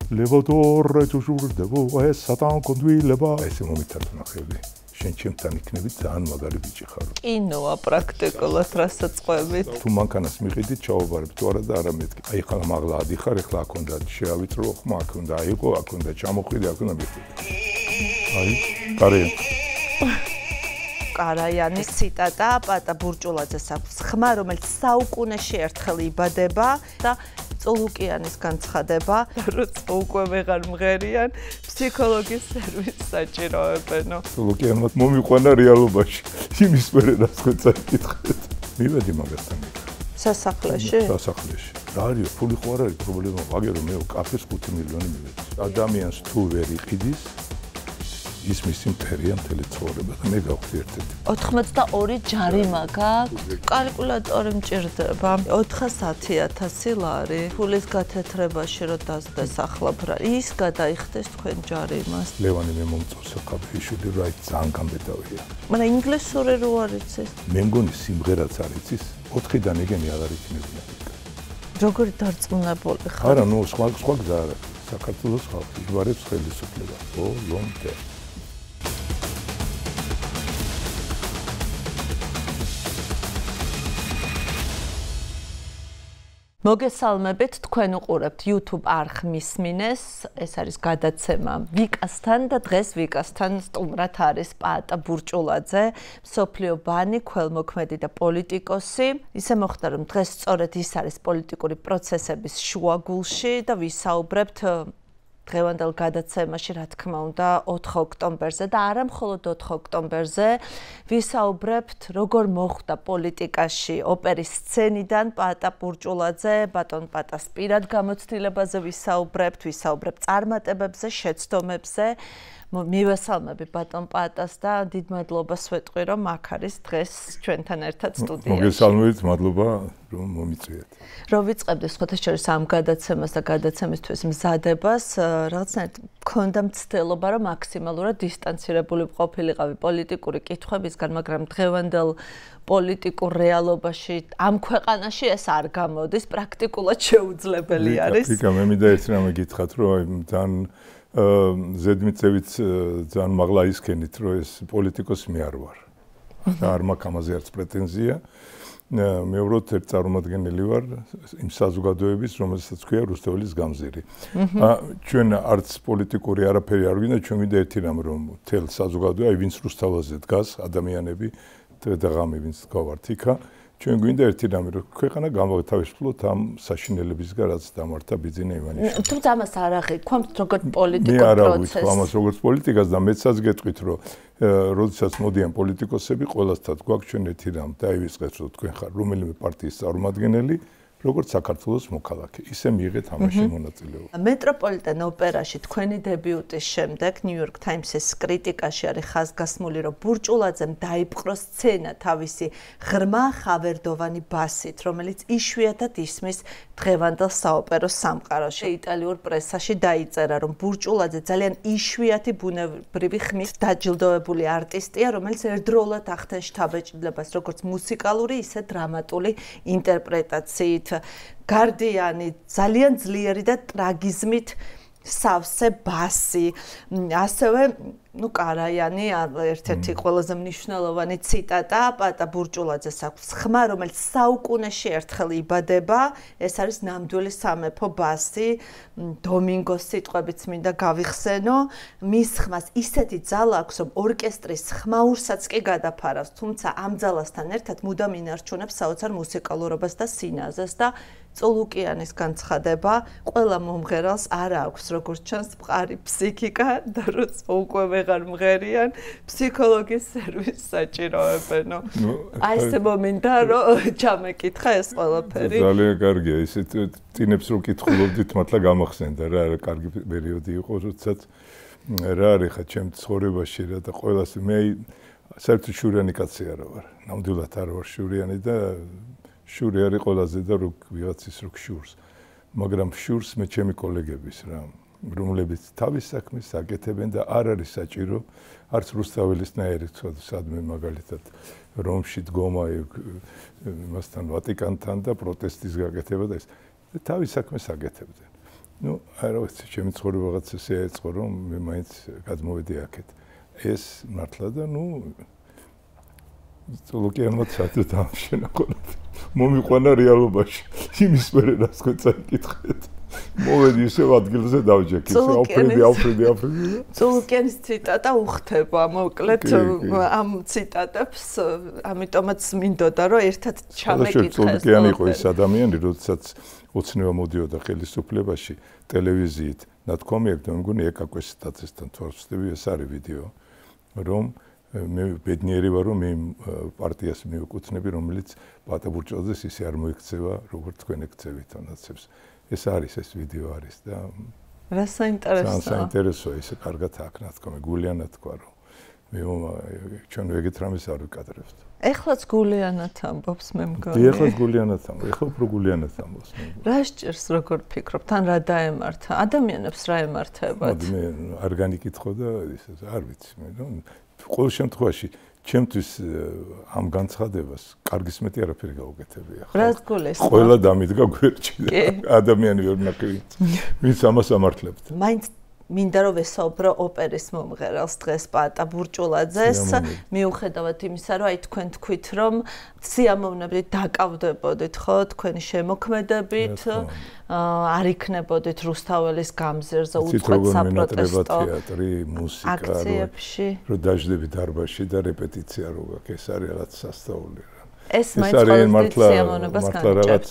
ლევადორ ჯუჟურდებო ეს სატან კონდვილება ესე მომიტანთ ნახები შენ ჩემთან იქნები ძალიან მაგარი ბიჭი ხარ კინოა პრაქტიკულად რასაც ყვებით თუ მანქანას მიყიდით ჩაობარებ თუ არა და არა მეთქი აი ხა მაღლა ადიხარ ეხლა აქ უნდა შეავიწრო ხმა აქ უნდა აიყო აქ უნდა ჩამოხვიდე აქ უნდა მიხდე აი კარგი კარაიანის ციტატა პატა ბურჭულაძეს აქვს ხმა რომელიც საუკუნეში ერთხელ იბადება და წულუკიანის განცხადება როცა უკვე ვეღარ მღერიან ფსიქოლოგის სერვისს საჭიროებენო წულუკიანმა მომიყვანა რეალობაში იმის მერე რაც წაკითხეთ მივედი მაგასთან სასახლეში რა არის ფული ხო არ არის პრობლემა მაგერო მე კაფეს 5 მილიონი მივედი ადამიანს თუ ვერ იყიდის ის მისი მტერია მთელი ცხოვრება და მე გავხდი ერთ-ერთი 82 ჯარიმა გაქვს კალკულატორი მჭირდება 410,000 ლარი ფულის გათეთრებაში რომ დასდეს ახლა ის გადაიხდეს თქვენ ჯარიმას ლევანი მე მომწონს აკაბეიშვილი რა ძალიან გამბედავია მაგრამ ინგლისური რო არ იცის მე მგონი სიმღერაც არ იცის 4-დან ეგენი აღარ იქნებია როგორი დარწმუნებული ხარ არა ნუ სხვა გზა არა საქართველოს ხალხი იბარებს ხელისუფლება ლომტე მოგესალმებით თქვენ უყურებთ YouTube არხ მისმინეს ეს არის გადაცემა ვიკასთან და დღეს ვიკასთან სტუმრად არის პაატა ბურჭულაძე მსოფლიო ბანი ქველმოქმედი და პოლიტიკოსი ისე მოხდა რომ დღეს სწორედ ის არის პოლიტიკური პროცესების შუაგულში და ვისაუბრებთ დღევანდელ გადაცემაში რა თქმა უნდა 4 ოქტომბერზე და არა მხოლოდ 4 ოქტომბერზე ვისაუბრებთ როგორ მოხდა პოლიტიკაში ოპერის სცენიდან პაატა ბურჭულაძე ბატონ პატას პირად გამოცდილებაზე ვისაუბრებთ წარმატებებზე შეცდომებზე მივესალმები ბატონ პაატას და დიდ მადლობას ვეტყვი რომ აქ არის დღეს ჩვენთან ერთად სტუდიაში. მოგესალმებით, მადლობა რომ მომიწვიეთ. რომ ვიწყებდით სხვათა შორის ამ გადაცემას და გადაცემისთვის მზადებას, რაღაცნაირად მქონდა მცდელობა რომ მაქსიმალურად დისტანცირებული ყოფილიყავი პოლიტიკური კითხვებისგან, მაგრამ დღევანდელ პოლიტიკურ რეალობაში ამ ქვეყანაში ეს არ გამოდის, პრაქტიკულად შეუძლებელი არის. იკა მე მინდა ერთ რამე გითხრათ, რომ ძალიან ზედმიწევით ძალიან მაღლა ისქენით, რომ ეს პოლიტიკოსი მე არ ვარ. და არ მაქვს ამაზე არც პრეტენზია. მე უბრალოდ ერთ წარმომადგენელი ვარ იმ საზოგადოების, რომელსაც ქვია რუსთაველის გამზირი. ჩვენ არც პოლიტიკური არაფერი არ გვინდა, ჩვენ გვინდა ერთი რამ, რომ თელ საზოგადოება, ვინც რუსთაველზე დგას, ადამიანები და ღამე ვინც გავართ იქა, ჩვენ გვინდა ერთი რამე, რომ ქვეყანა გამოვთავისუფლოთ ამ საშინელებისგან, რაც დამართა ბიძინა ივანიშვილი. თუმცა ამას არ აღიქვამთ როგორც პოლიტიკურ პროცესს. მე არ პროცესს. ავიქვა ამას როგორც პოლიტიკას და მეცაც გეტყვით, რომ როდესაც მოდიან პოლიტიკოსები, ყველასთან გვაქვს ჩვენ ერთი რამ, დაივიწყეთ, რომ თქვენ ხარ რომელიმე პარტიის წარმომადგენელი, როგორც საქართველოს მოქალაქე. ისე მიიღეთ ამაში მონაწილეობა. მეტროპოლიტენ ოპერაში თქვენი დებიუტის შემდეგ New York Times-ის კრიტიკაში არის ხაზგასმული, რომ ბურჭულაძემ დაიპყრო სცენა თავისი ღრმა ხავერდოვანი ბასით, რომელიც იშვიათად ისმის დღევანდელ საოპერო სამყაროში. იტალიურ პრესაში დაიწერა, რომ ბურჭულაძე ძალიან იშვიათი ბუნებრივი ხმით დაჯილდოებული არტისტია, რომელიც ერთდროულად ახდენს შთაბეჭდილებას როგორც მუსიკალური, ისე დრამატული ინტერპრეტაციით. გარდიანი ძალიან ძლიერი და ტრაგიზმით სავსე ბასი ასევე კარაიანი ერთ-ერთი ყველაზე მნიშვნელოვანი ციტატა პაატა ბურჭულაძეს აქვს ხმა რომელიც საუკუნეში ერთხელ იბადება ეს არის ნამდვილი სამეფო ბასი დომინგოს სიტყვებიც მინდა გავიხსენო მის ხმას ისეთი ძალა აქვს რომ ორკესტრის ხმაურსაც კი გადაფარავს თუმცა ამ ძალასთან ერთად მუდამ ინარჩუნებს საოცარ მუსიკალურობას და სინაზეს და წულუკიანის განცხადება ყველა მომღერალს არ აქვს როგორც ჩანს მყარი ფსიქიკა და როცა უკვე ვეღარ მღერიან ფსიქოლოგის სერვისს საჭიროებენო აი ესე მომინდა რომ ჩამეკითხა ეს ყველაფერი ძალიან კარგია ისეთ წინებს რო კითხულობდით მართლა გამახსენდა რა კარგი პერიოდი იყო როდესაც რა არის ხა ჩემ ცხოვრებაში რა და ყველას მე საერთოდ შურიანი კაცი არა ვარ ნამდვილად არ ვარ შურიანი და შური არის ყველაზე და რო ვიღაცის რო შურს მაგრამ შურს მე ჩემი კოლეგების რა რომლებიც თავის საქმეს აკეთებენ და არ არის საჭირო არც რუსთაველისნაირი სადმე მაგალითად რომში დგომა იმასთან ვატიკანთან და პროტესტის გაკეთება და ეს თავის საქმეს აკეთებდნენ ნუ არ ვიცი, ჩემი ცხოვრება რაღაც ესე ეწყო, რომ მე მაინც გადმოვედი აქეთ. ეს მართლა და ნუ ლუკიანმა ცადო დამშენა ხოლმე. მომიყვანა რეალობაში. იმის მერე რას გვეცაკითხეთ. მოვედი ისევ ადგილზე დავჯექი, ავფრიდი. ზულუკიანის ციტატა უხდება, მოკლედ ამ ციტატებს, ამიტომაც მინდოდა, რომ ერთად ჩამეკითხეს. ზულუკიანი იყო ის ადამიანი, როდესაც ოცნება მოდიოდა ხელისუფლებაში ტელევიზიით, ნათქვამი აქვს და მე მგონი ეკაკვეს სტატისტთან თორსტები ეს არის ვიდეო, რომ მე ბედნიერი ვარ, რომ იმ პარტიას მივეკუთვნები, რომელიც პატაბურჭოძეს ისე არ მოიქცევა, როგორც თქვენ ექცევით ანაცებს. ეს არის ეს ვიდეო არის და რა საინტერესოა. საინტერესოა ისე კარგად აქ ნათქვამი, გულიანად თქვა რომ მე ჩვენ ვეგეთ რამეს არ ვიკადრებთ. ეხლაც გულიანად ამბობს მე მგონი. ეხლაც გულიანად ამბობს, ეხლა უფრო გულიანად ამბობს. რა სჭირს როგორ ფიქრობ, თან რა დაემართა? ადამიანებს რა ემართებათ? მე არ განიკითხო და ისე არ ვიცი მე რომ ყოველ შემთხვევაში ჩემთვის ამ განცხადებას კარგის მეტი არაფერი გაუკეთებია ხო? რას გულისხმობ? ყველა დამიდგა გვერდში და ადამიანი ვერ ნახევი. ვინც ამას ამართლებთ. მაინც მინდა რომ ვესაუბრო ოპერის მომღერალს დღეს პატა ბურჭულაძეს, მიუხედავად იმისა, რომ აი თქვენ თქვით, რომ სიამოვნებით დაკავდებოდით ხო თქვენი შემოქმედებით, არ იქნებოდით რუსთაველის გამზირზე უწყვეტ საპროტესტო თეატრი, მუსიკა, აქციებში, რომ დაждები დარბაზში და რეპეტიცია რო გაქვს, ეს არის რაღაც სასწაული რა. ეს მაინც სიამოვნებას განჭერთ.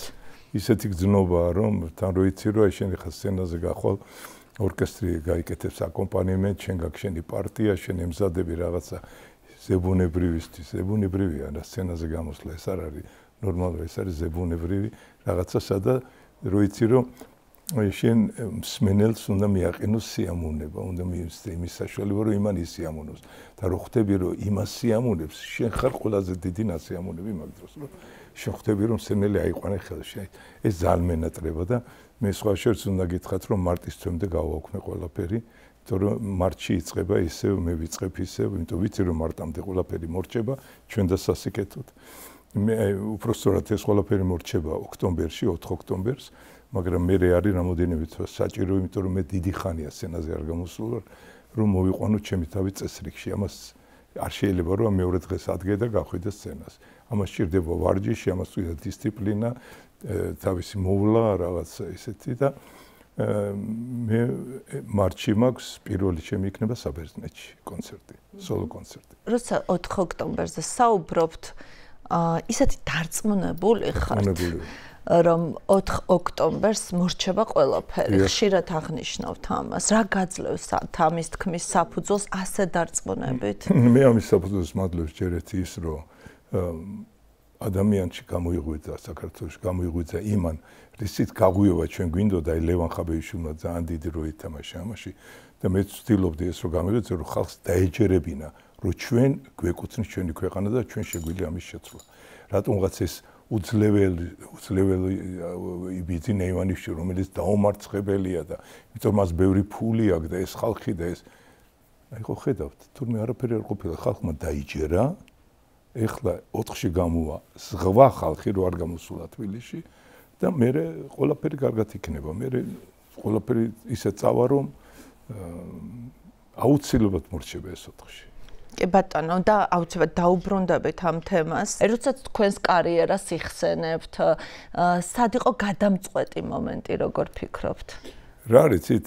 ისეთი გზნობაა, რომ თან რო იცი რომ აი შენ ხა სცენაზე გახვალ ორკესტრი გაიკეთებს აკომპანიმენტ, შენ გაგშენი პარტია, შენ ემზადები რაღაცა ზებუნებრივისთვის, ზებუნებრივია და სცენაზე გამოსვლა, ეს არ არის ნორმალური, ეს არის ზებუნებრივი რაღაცა, სადა რო იცი რომ შენ მსმენელს უნდა მიაყენოს სიამოვნება, უნდა მიიღოს იმის საშუალება, რომ იმან ისიამოვნოს და რო ხვდები რომ იმას სიამოვნებს, შენ ხარ ყველაზე დიდი ნასიამოვნები მაგ დროს, რომ შენ ხვდები რომ სცენელი აიყვანე ხელში, ეს ძალიან მენატრება და მე სხვა შერს უნდა გითხრათ რომ მარტის თვემდე გავაუქმე ყველაფერი, იმიტომ რომ მარტში იწყება ისევ მე ვიწყებ ისევ, იმიტომ ვიცი რომ მარტამდე ყველაფერი მორჩება ჩვენ და სასიკეთოდ. მე უпростоრად ეს ყველაფერი მორჩება ოქტომბერში, 4 ოქტომბერს, მაგრამ მე არის რამოდენიმე თვე საჭირო, იმიტომ რომ მე დიდი ხანია სცენაზე არ გამოსულ ვარ, რომ მოვიყვანო ჩემი თავი წესრიგში. ამას არ შეიძლება რომ მეორე დღეს ადგე და გახვიდე სცენას. ამას სჭირდება ვარჯიში, ამას სჭირდება დისციპლინა, თავისი მოვლა რაღაც ისეთი და მე მარტში მაქვს პირველი ჩემი იქნება საბერძნეთში კონცერტი, სოლო კონცერტი. როცა 4 ოქტომბერზე საუბრობთ, ისეთი დარწმუნებული ხართ, რომ 4 ოქტომბერს მორჩება ყველაფერი. ხშირად აღნიშნავთ ამას. რა გაძლევს ამის თქმის საფუძველს ასე დარწმუნებით? მე ამის საფუძველს მადლობს ჯერეთი ის, რომ ადამიანში გამოიღვიძა საქართველოში გამოიღვიძა იმან რისით გაღვიობა ჩვენ გვინდოდა აი ლევან ხაბეიშვილმა ძალიან დიდი როლი ითამაშა ამაში და მე ვცდილობდი ეს რომ გამიღვიძა რომ ხალხს დაეჯერებინა რომ ჩვენ გვეკუთვნის ჩვენი ქვეყანა და ჩვენ შეგვიძლია ამის შეცვლა რატომღაც ეს უძლეველი იბიძინა ივანიშვილი რომელიც დაუმარცხებელია და იმიტომ მას ბევრი ფული აქვს და ეს ხალხი და ეს აი ხო ხედავთ თურმე არაფერი არ ყოფილა ხალხმა დაიჯერა ეხლა 4-ში გამოვა ზღვა ხალხი რო არ გამოსულა თბილისში და მე ყველაფერი კარგად იქნება. მე ყველაფერი ისე წავა რომ აუცილებლად მორჩება ეს 4-ში. კი ბატონო და აუცილებლად დაუბრუნდებით ამ თემას. როდესაც თქვენს კარიერას იხსენებთ, სად იყო გადამწყვეტი მომენტი, როგორ ფიქრობთ? რა არიცით,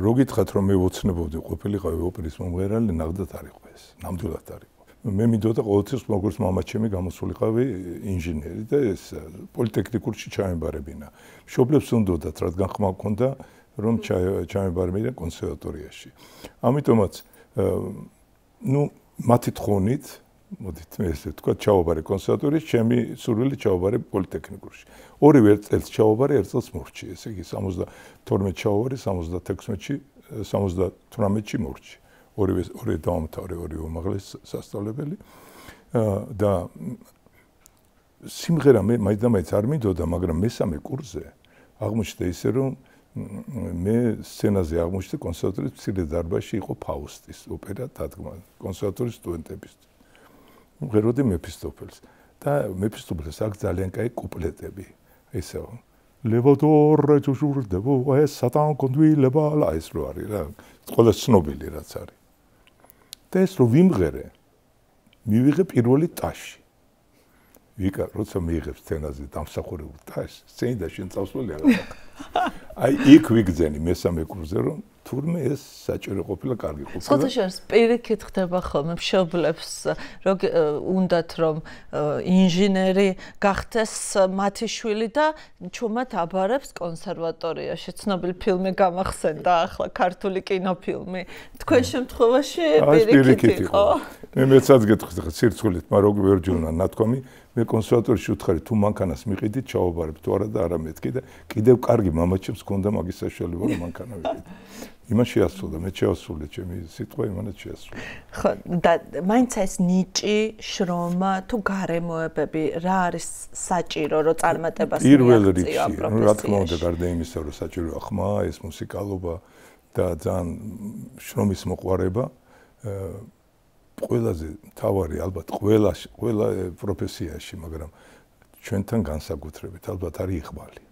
რო გითხრათ რომ მე ვოცნებობდი ყოფილიყავი ოპერის მომღერალი, ნახდათ არ იყო ეს. ნამდვილად არ იყო. მე მინდოდა ყოველთვის როგორც მამაჩემი გამოსულიყავი ინჟინერი და ეს პოლიტექნიკურში ჩამებარებინა. მშობლებს უნდათ, რადგან ხმა ჰქონდა რომ ჩამებარებინა კონსერვატორიაში. ამიტომაც ნუ მათი თხოვნით, მოდით მე ესე ვთქვა, ჩავაბარე კონსერვატორიაში, ჩემი სურვილი ჩავაბარე პოლიტექნიკურში. ორივე წელს ჩავაბარე, ერთ წელს მორჩი, ესე იგი 72 ჩავაბარე, 76-ში, 78-ში მორჩი. ორი დაამთავრე, ორი უმაღლესი სასწავლებელი და სიმღერა მე მაინც არ მინდოდა, მაგრამ მესამე კურსზე აღმოჩნდა ისე რომ მე სცენაზე აღმოჩნდა კონსერვატორიის მცირე დარბაზში იყო ფაუსტის ოპერა დადგმა კონსერვატორიის სტუდენტების. მღეროდი მეფისტოფელს და მეფისტოფელს აქვს ძალიან კაი კუპლეტები. ესეო ლევადორ ჯუჟურდებო ეს სატან კონდვილება ეს რო არის რა ყველა ცნობილი რაც არის და ეს რო ვიმღერე მივიღე პირველი ტაში ვიკა როცა მიიღებს სცენაზე დამსახურებულ ტაშს სცენიდან შენ წავსველი აი იქ ვიგზენი მესამე კურსზე რომ თურმე ეს საჭირო ყოფილა კარგი ყოფილა სხვათაშორის პირიქით ხდება ხოლმე მშობლებს უნდათ რომ ინჟინერი გახდეს მათი შვილი და ჩუმად აბარებს კონსერვატორიაში ცნობილი ფილმი გამახსენდა ახლა ქართული კინოფილმი თქვენ შემთხვევაში პირიქით იყო მე მეცაც გეტყვით ხა სირცხულით მაგრამ როგორ ვერჯუნა ნათქვამი მე კონსერვატორიაში უთხარი თუ მანქანას მიყიდით ჩაობარებ თუ არა და არა მეთქი და კიდევ კარგი მამაჩემს ჰქონდა მაგის საშუალება რომ მანქანა ვიყიდე იმან შეასრულა მე შეასრულე ჩემი სიტყვა იმანაც შეასრულა ხო და მაინც ეს ნიჭი შრომა თუ გარემოებები რა არის საჭირო რომ წარმატებას მიაღწიო ამ პროფესიაში რა თქმა უნდა გარდა იმისა რომ საჭიროა ხმა ეს მუსიკალობა და ძალიან შრომის მოყვარება ყველაზე თავარი ალბათ ყველა პროფესიაში მაგრამ ჩვენთან განსაკუთრებით ალბათ არის იღბალი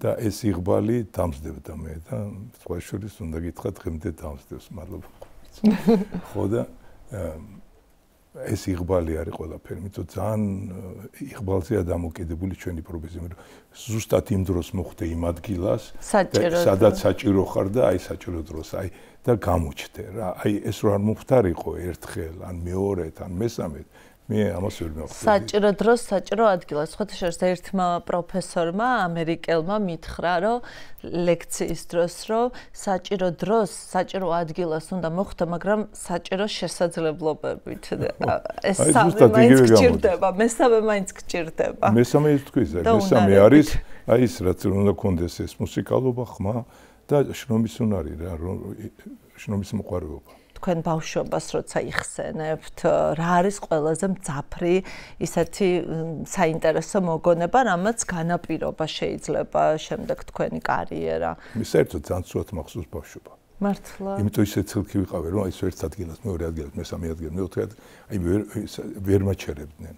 და ეს იღბალი დამსდებდა მე და სხვა შორის უნდა გითხრა დღემდე დამსდევს მადლობა ხო და ეს იღბალი არის ყველაფერი იმიტომ ძალიან იღბალზეა დამოკიდებული ჩვენი პროფესია რომ ზუსტად იმ დროს მოხვდე იმ ადგილას სადაც საჭირო ხარ და აი საჭირო დროს აი და გამოჩდე რა აი ეს რო არ მომხდარიყო ერთხელ ან მეორედ ან მესამედ მე ამას ვერ მივხვდი საჭირო დროს საჭირო ადგილას სხვათაშორის ერთმა პროფესორმა ამერიკელმა მითხრა რომ ლექციის დროს რომ საჭირო დროს საჭირო ადგილას უნდა მოხვდა მაგრამ საჭირო შესაძლებლობებით ეს სამი მაინც გჭირდება მესამე მაინც გჭირდება მესამე ის თქვი მესამე არის აი ის რაც უნდა კონდეს ეს მუსიკალობა ხმა და შრომის უნარი რა შრომის მოყვარეობა თქვენ ბავშვობას როცა იხსენებთ რა არის ყველაზე მძაფრი ისეთი საინტერესო მოგონება რამაც განაპირობა შეიძლება შემდეგ თქვენი კარიერა მე საერთოდ ძალიან ცუდად მახსოვს ბავშვობა მართლა იმიტომ ისე ცილკი ვიყავი რომ აი ეს ერთ ადგილას მეორე ადგილას მესამე ადგილას მეოთხე აი ვერ მაჩერებდნენ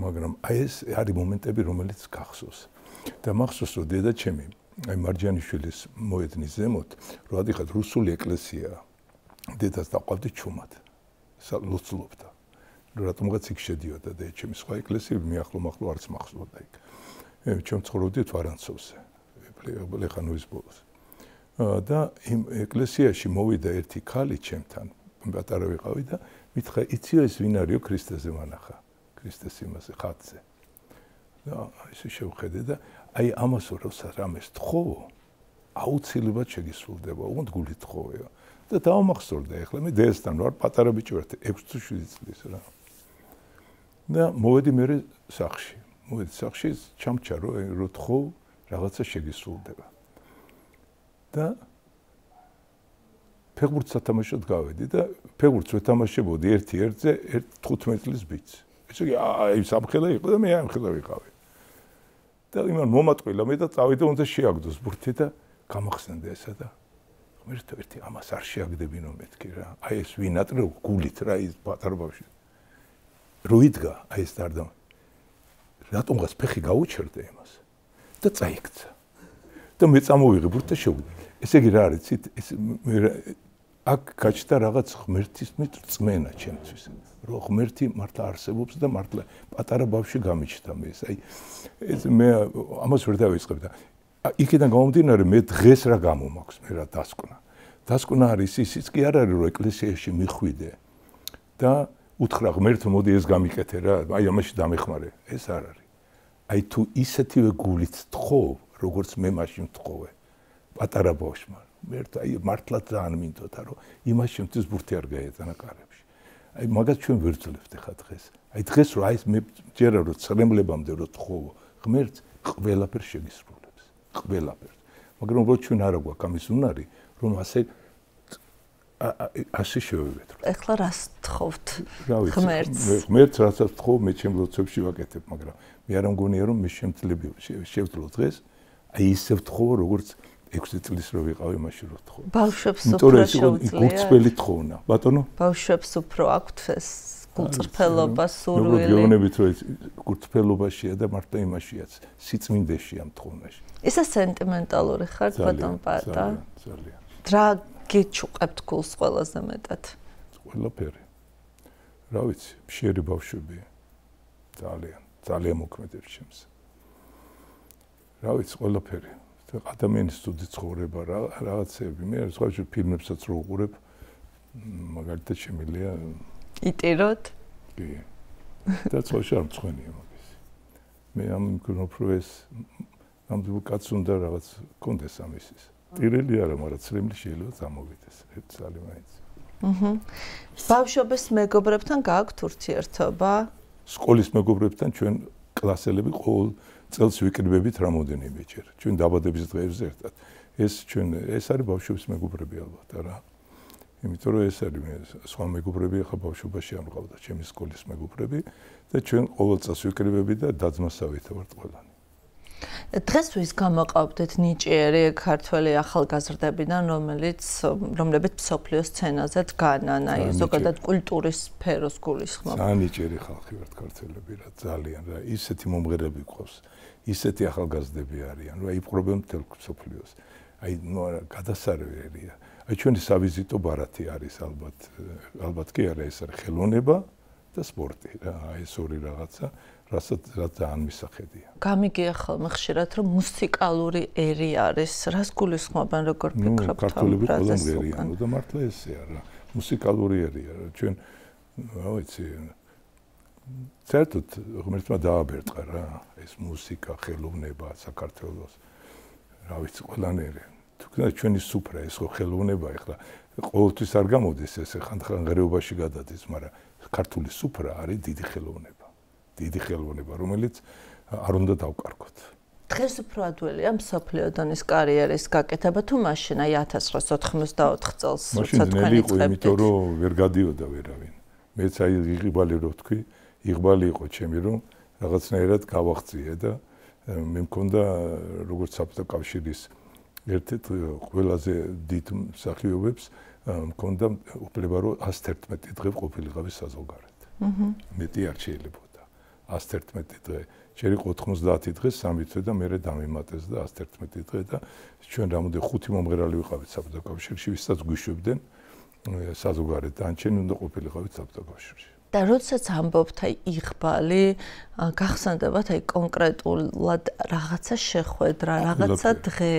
მაგრამ აი ეს არის მომენტები რომელიც გახსოვს და მახსოვს რომ დედა ჩემი აი მარჯანიშვილის მოედნის ზემოთ რო ადიხარ რუსული ეკლესია დედას დაყავდი ჩუმად ლოცულობდა რატომღაც იქ შედიოდა და ჩემი სხვა ეკლესიები მიახლო არც მახსოვდა იქ ჩემ ცხოვრობდით ვარანცოვზე ლეხანოვის ბოლოს და იმ ეკლესიაში მოვიდა ერთი ქალი ჩემთან პატარა ვიყავი და მითხრა იციო ეს ვინ არისო ქრისტეზე მანახა ქრისტეს იმაზე ხატზე და ისე შევხედე და აი ამას როცა რამეს თხოვო აუცილებლად შეგისრულდება უგონთ გული თხოვეო და დავამახსოვრდა ახლა მე დედასთან ვარ პატარა ბიჭი ვარ 6-7 წლის რა და მოვედი მე სახში ჩამჩა რო თხოვ რაღაცა შეგისრულდება და ფეხბურთს ათამაშოთ გავედი და ფეხბურთს ვეთამაშებოდი ერთ-ერთზე 15 წლის ბიჭს ესე იგი აი სამხელა იყო და მე ამხელა ვიყავი და იმან მომატყვილა მე და წავიდა უნდა შეაგდოს ბურთი და გამახსენდა ესა და ღმერთო ერთი ამას არ შეაგდებინო მეთქი რა აი ეს ვინატრე გულით რა ის პატარა ბავშვი რო იდგა აი ეს დარდა რატომღაც ფეხი გაუჩერდა იმას და წაიქცა და მე წამოვიღე ბურთი და შევდივარ ესე იგი რა არის ეს აქ გაჩნდა რაღაც ღმერთის წმენა ჩემთვის რომ ღმერთი მართლა არსებობს და მართლა პატარა ბავშვი გამიჩნდა მე ეს აი ეს მე ამას ვერ დავიწყებ და იქიდან გამომდინარე მე დღეს რა გამომაქვს მე რა დასკვნა არის ისიც კი არ არის რომ ეკლესიაში მიხვიდე და უთხრა ღმერთო მოდი ეს გამიკეთე რა აი ამაში დამეხმარე ეს არ არის აი თუ ისეთივე გულით თხოვ როგორც მე მაშინ თხოვე პატარა ბავშვმა მერტ აი მართლა ძალიან მინდოდა რომ იმას შემთხვევით ბურთი არ გაეწანა კარებში აი მაგას ჩვენ ვერ ძლევთ ხა დღეს აი დღეს რა ის მე ჯერა რომ ცრემლებამდე რომ თხოვო ღმერთს ყველაფერს შეგისრულებს ყველაფერს მაგრამ უბრალოდ ჩვენ არა გვაქვს ამის უნარი რომ ასე შევევეთ ეხლა რას თხოვთ ღმერთს ღმერთს რასაც თხოვ მე ჩემ ლოცვებში ვაკეთებ მაგრამ მე არ მგონია რომ მე შევძლო დღეს აი ისევ თხოვ როგორც 6 წლის რო ვიყავი მაშინ რო თხოვ ბავშვებს უფრო შეუძლია გურწველი თხოვნა ბატონო ბავშვებს უფრო აქვთ ეს გულწრფელობა, სურვილი. გეუბნებით რომ გულწრფელობაშია და მართლა იმაშიაც, სიწმინდეშია მთხოვნაში. ისა სენტიმენტალური ხარ ბატონ პატა? ძალიან. რა გიჩუყებთ გულს ყველაზე მეტად? ყველაფერი. რა ვიცი, მშიერი ბავშვები. ძალიან მოქმედებს ჩემს. რა ვიცი, ყველაფერი. ადამიანის თუდი ცხოვრება რაღაცები, მე სხვაჯერ ფილმებსაც რო უყურებ, მაგალითად შემიძლია იტიროთ? კი. და სხვაჯერ არ მწვენია მაგის. მე ამ მკროფროს ნამდვილ კაც უნდა რაღაც კონდეს ამისის. ტირელი არა, მაგრამ ცრემლი შეიძლება წამოვიდეს. ძალიან მაინც. ბავშვობის მეგობრებთან გააქვთ ურთიერთობა? სკოლის მეგობრებთან ჩვენ კლასელები ყოველ წელს ვიკრიბებით რამოდენიმეჯერ. ჩვენ დაბადების დღეებზე ერთად. ეს არის ბავშვობის მეგობრები ალბათ არა. იმიტომ რომ ეს არის მე სხვა მეგობრები ახლა ბავშვობაში არ მყავდა, ჩემი სკოლის მეგობრები და ჩვენ ყოველ წელს ვიკრიბებით და დაძმასავით ვართ ყველანი. დღეს ვის გამოყავდეთ ნიჭიერი ქართველი ახალგაზრდებიდან, რომლებიც მსოფლიო სცენაზე დგანან, აი ზოგადად კულტურის სფეროს გულისხმობ. ძალიან ნიჭიერი ხალხი ვართ ქართველები რა, ძალიან რა, ისეთი მომღერლები გვყავს, ისეთი ახალგაზრდები არიან, რა იპყრობენ მთელ მსოფლიოს. აი გადასარევია. აი ჩვენი სავიზიტო ბარათი არის ალბათ კი არა, ეს არის ხელოვნება და სპორტი რა, აი ეს ორი რაღაცა რასაც ძალიან მისახედია. გამიგია ხოლმე ხშირად რომ მუსიკალური ერი არის. რას გულისხმობენ, როგორ ფიქრობთ ამ ფრაზას უკან? და მართლა ესეა რა. მუსიკალური ერია რა. ჩვენ რა ვიცი საერთოდ ღმერთმა დააბერტყა რა ეს მუსიკა, ხელოვნება საქართველოს. რა ვიცი ყველანაირი. თუნდაც ჩვენი სუფრა ეს ხო ხელოვნება ეხლა ყოველთვის არ გამოდის ეს ხანდახან ღერეობაში გადადის, მაგრამ ქართული სუფრა არის დიდი ხელოვნება. დიდი ხელოვნება, რომელიც არ უნდა დავკარგოთ. დღეს უფრო ადველია მსოფლიო დონის კარიერის გაკეთება თუ მაშინ აი 1994 წელს როცა თქვენ იყვით? იმიტომ რომ ვერ გადიოდა ვერავინ. მეც აი იღბალი რო თქვი, იღბალი იყო ჩემი რომ რაღაცნაირად გავაღწიე და მე მქონდა როგორც საბჭოთა კავშირის ერთ-ერთი ყველაზე დიდ მსახიობებს მქონდა უფლება რომ 111 დღე ყოფილიყავი საზოგადოებრივ. მეტი არ შეიძლება. 111 დღე. ჯერ იყო 90 დღე, 3 თვე და მერე დამიმატეს და 111 დღე და ჩვენ რამოდენ 5 მომღერალი ვიყავით საბჭოთა კავშირში, ვისაც გვიშვებდნენ საზოგადოებრივ დანჩენი უნდა ყოფილიყავით საბჭოთა კავშირში. და როდესაც ამბობთ აი იღბალი, გახსენდებათ აი კონკრეტულად რაღაცა შეხვედრა, რაღაცა დღე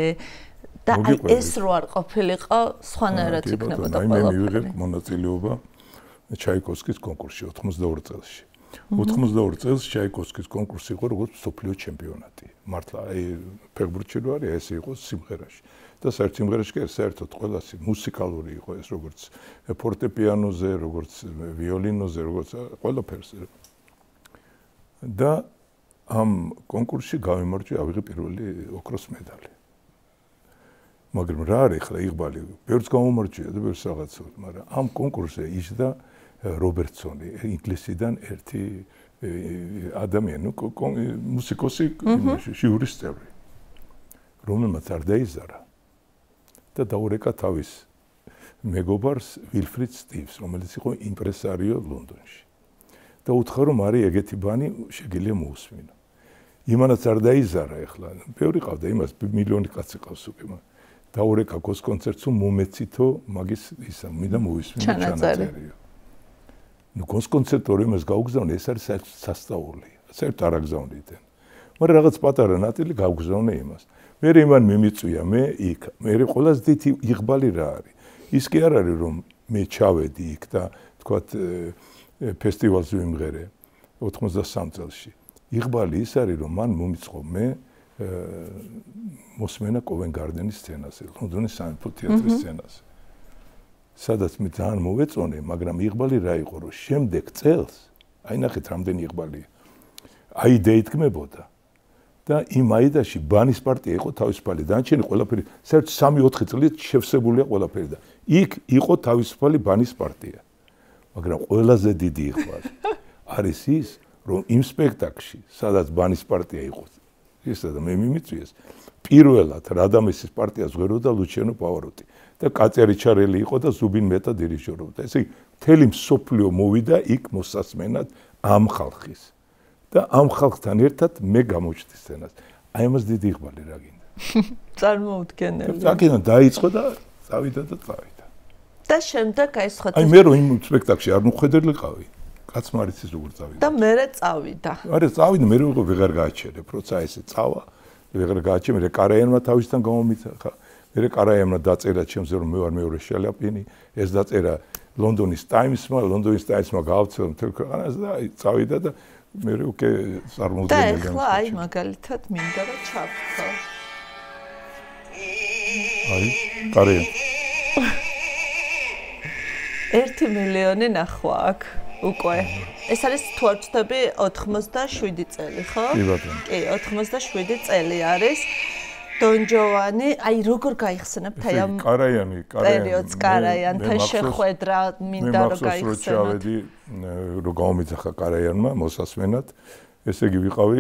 და აი ეს რო არ ყოფილიყო, სხვანაირად იქნებოდა ყველაფერი. მე მივიღებ მონაწილეობა ჩაიკოვსკის კონკურსში 82 წელს. 82 წელს ჩაიკოვსკის კონკურსი იყო როგორც მსოფლიო ჩემპიონატი. მართლა აი ფეხბურთში რო არის, ეს იყო სიმღერაში. და საერთოდ სიმღერაში კი საერთოდ ყველასი მუსიკალური იყო ეს როგორც ფორტეპიანოზე, როგორც ვიოლინოზე, როგორც ყველაფერზე. და ამ კონკურსში გავიმარჯვე, ავიღე პირველი ოქროს მედალი. მაგრამ რა არის ახლა იღბალი? ბევრს გამომარჯვია და ბევრს რაღაცა, მაგრამ ამ კონკურსზე იჯდა რობერტსონი, ინგლისიდან ერთი ადამიანი, მუსიკოსი, ჟიურის წევრი, რომელმაც არ დაიზარა და დაურეკა თავის მეგობარს ვილფრიდ სტივს, რომელიც იყო იმპრესარიო ლონდონში. და უთხრა რომ არის ეგეთი ბანი, შეგიძლია მოусმინო. იმანაც არ დაიზარა ახლა, ბევრი ყავდა, იმას მილიონი კაცი ყავს უკვე. დაურეკა გოს კონცერტს მომეცითო მაგის ისა, მინდა მოვისმინო ჩანაწერი. ნუ გოს კონცერტორი მას გაუგზავნე, ეს არის სასწაული. საერთოდ არ აგზავნიდნენ. მაგრამ რაღაც პატარა ნაწილი გაუგზავნე იმას. მე იმან მიმიწვია, მე იქ, მე ყველაზე დიდი იღბალი რა არის. ის კი არ არის რომ მე ჩავედი იქ და თქვათ ფესტივალს ვიმღერე 93 წელში. იღბალი ის არის რომ მან მომიწყო მე მოსმენა კოვენ-გარდენის სცენაზე, ლონდონის სამეფო თეატრის სცენაზე. სადაც მე ძალიან მოვეწონე, მაგრამ იღბალი რა იყო, რომ შემდეგ წელს, აი ნახეთ რამდენი იღბალია. აი დაითქმებოდა და იმ აიდაში ბანის პარტია იყო თავისუფალი, დანარჩენი ყველაფერი, საერთოდ 3-4 წლით შევსებულია ყველაფერი და იქ იყო თავისუფალი ბანის პარტია. მაგრამ ყველაზე დიდი იღბალი არის ის, რომ იმ სპექტაკლში, სადაც ბანის პარტია იყო, ისა და მე მიმიწვიეს, პირველად რადამესის პარტიას ღეროდა ლუჩიანო პავაროტი. და კაწერი ჩარელი იყო და ზუბინ მეტად დირიჟორობდა. ესე იგი, მთელი მსოფლიო მოვიდა იქ მოსასმენად ამ ხალხის. და ამ ხალხთან ერთად მე გამოჩდი სცენას. აი ამას დიდი იღბალი რა გინდა. წარმოუდგენელი. აქედან დაიწყო და წავიდა. და შემდეგ აი სხვა აი მე რომ იმ სპექტაკლში არ მოხვედრილიყავი, კაცმა არ იცის როგორ წავიდა. და მერე წავიდა. არა, წავიდა, მე ვეღარ გააჩერე, როცა ესე წავა, ვეღარ გააჩერე, მე კარაიანმა თავისთან გამომიწახა. მე კარაიანმა დაწერა ჩემზე რომ მე ვარ მეორე შალაპინი, ეს დაწერა ლონდონის ტაიმსმა, ლონდონის ტაიმსმა გაავრცელა მთელ ქვეყანას და წავიდა და მე უკვე წარმოუდგენელი. და ახლა აი მაგალითად მინდა რომ ჩავხო. აი, კარაიან. 1 მილიონი ნახვა აქ უკვე. ეს არის თუ არ ვცდები 87 წელი, ხო? კი ბატონო. კი, 87 წელი არის. დონ ჯოვანი, აი როგორ გაიხსენებთ აი ამ პერიოდს კარაიანთან შეხვედრა მინდა რომ გაიხსენოთ. ჩავედი რომ გამომიძახა კარაიანმა მოსასმენად. ესე იგი ვიყავი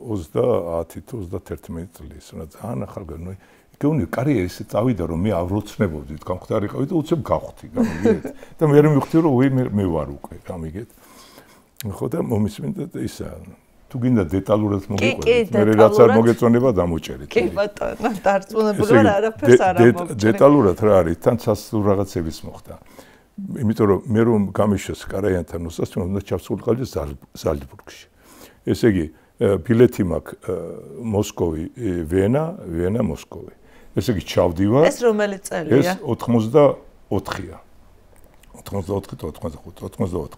30 თუ 31 წლის, რა ძალიან ახალგაზრდა. გეუბნები, კარიერა ისე წავიდა რომ მე ავროცნებობდი, გამختارიყავი და უცებ გავხდი, გამიგეთ. და მე მივხვდი რომ მე ვარ უკვე, გამიგეთ. ხო და მომისმინდა და ისა თუ გინდა დეტალურად მოგიყვებით, მე რაც არ მოგეწონება დამოჭერით. კი ბატონო, დარწმუნებული ვარ, არაფერს არ ამოვჭერე. დეტალურად რა არის, თან სასწრაფო რაღაცების მოხდა. იმიტომ რომ მე რომ გამიშოს კარაიანთან მოსასწრაფო უნდა ჩავსულიყავდი ზალცბურგში. ესე იგი, ბილეთი მაქვს მოსკოვი, ვენა, მოსკოვი. ესე იგი ჩავდივარ. ეს რომელი წელია? ეს 84-ია. 84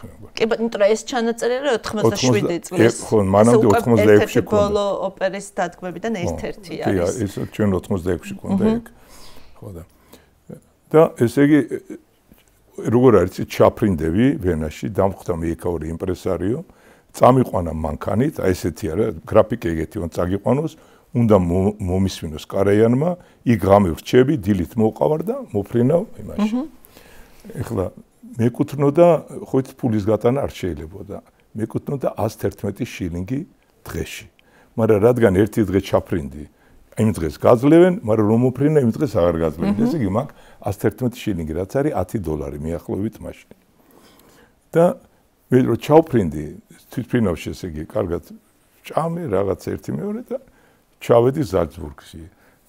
მეგონა. კი, იმიტომ რომ ეს ჩანაწერი რა 87 წლის. ხო, მანამდე 86-ში ქონდა. ბოლო ოპერის დადგმებიდან ერთ-ერთი არის. კი, ეს ჩვენ 86-ში ქონდა ეგ. ხო და ესე იგი როგორ არის ჩაფრინდები ვენაში, დამხვდა მე იქაური იმპრესარიო, წამიყვანა მანქანით, აი ესეთი არა, გრაფიკი ეგეთი უნდა წაგიყვანოს, უნდა მომისმინოს კარაიანმა, იქ გამივრჩები, დილით მოვყავარ და მოფრინავ იმაში. ეხლა მეკუთვნოდა, ხო იცი ფულის გატანა არ შეიძლებოდა. მეკუთვნოდა 111 შილინგი დღეში. მაგრამ რადგან ერთი დღე ჩაფრინდი, იმ დღეს გაძლევენ, მაგრამ რომ მოფრინა იმ დღეს აღარ გაძლევენ. ესე იგი მაგ 111 შილინგი რაც არის $10 მიახლოებით მაშინ. და მე რო ჩავფრინდი, თვითფრინავში ესე იგი, კარგად ჭამე რაღაც ერთი მეორე და ჩავედი ზალცბურგში.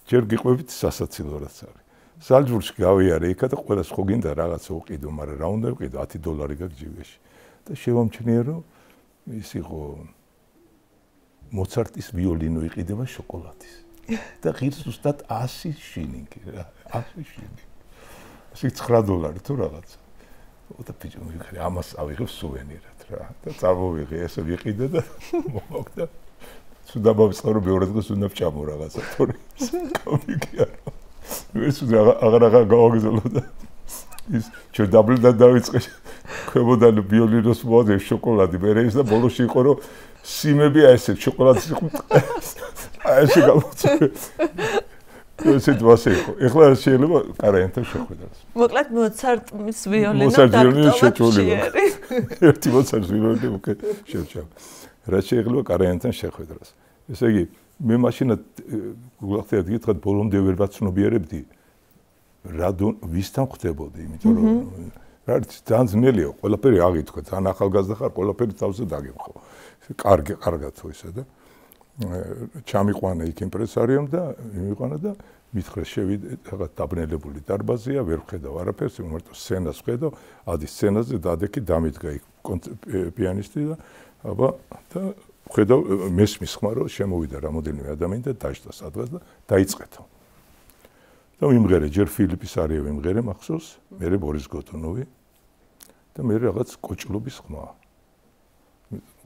ჯერ გიყვებით სასაცილო რაც არის. ზალცბურგში გავიარე იქა და ყველას ხო გინდა რაღაცა უყიდო, მაგრამ რა უნდა ვიყიდო $10 გაქვს ჯიბეში. და შევამჩნიე რომ ის იყო მოცარტის ვიოლინო იყიდება შოკოლადის. და ღირს ზუსტად 100 შილინგი რა, 100 შილინგი. ასე $9 თუ რაღაცა. და ბიჭო მიხარი ამას ავიღებ სუვენირად რა. და წავოვიღე ესე ვიყიდე და მოვაგდა. სულ დავიწყე რომ მეორე დღეს უნდა ვჭამო რაღაცა, თორე გამიგია რა. ეს აღარ გავაგზავნო და ის ჩვენ დაბლიდან დავიწყე ქვემოდან ვიოლინოს მოდე შოკოლადი მე ის და ბოლოში იყო რომ სიმები აი ესე შოკოლადის იყო აი ესე გამოწვე ესე დვასე იყო ეხლა შეიძლება კარაიანთან შეხვედრას მოკლედ მოცარტის ვიოლინო დაკტოვა ერთი მოცარტის ვიოლინო უკვე შევჭამ რა შეიძლება კარაიანთან შეხვედრას ესე იგი მე მაშინად გულახდეთ გითხრათ ბოლომდე ვერ ვაცნობიერებდი რა ვისთან ხვდებოდი იმიტომ რომ რა ძალიან ძნელია ყველაფერი აღითქვა ძალიან ახალგაზრდა ხარ ყველაფერი თავზე დაგემხო კარგად ხო ისა და ჩამიყვანა იქ იმპრესარიომ და მივიყვანა და მითხრა შევიდე რაღაც დაბნელებული დარბაზია ვერ ვხედავ არაფერს მარტო სცენას ვხედავ ადი სცენაზე დადექი დამიდგა იქ პიანისტი და აბა და ხედავ მესმის ხმა რომ შემოვიდა რამოდენიმე ადამიანი და დაჭდა სადღაც და დაიწყეთო. და მიმღერე ჯერ ფილიპის არიევი მიმღერე მახსოვს, მე ბორის გოთუნოვი და მე რაღაც კოჭლობის ხმა.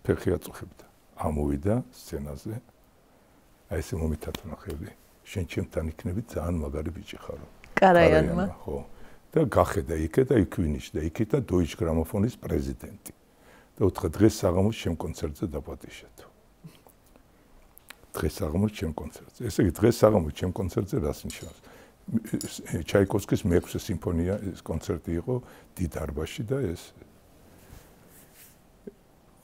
ფეხი აწუხებდა. ამოვიდა სცენაზე. აი ესე მომითათნახები. შენ ჩემთან იქნები ძალიან მაგარი ბიჭი ხარო. კარაიანმა. ხო. და გახედა იქე და იქ ვინიშდა იქით და დოიჩ გრამოფონის პრეზიდენტი. და უთხრა დღეს საღამოს ჩემ კონცერტზე დაპატიშეთო. დღეს საღამოს ჩემ კონცერტზე. ესე იგი დღეს საღამოს ჩემ კონცერტზე რას ნიშნავს? ჩაიკოვსკის მე-6 სიმფონია ეს კონცერტი იყო დიდ დარბაზში და ეს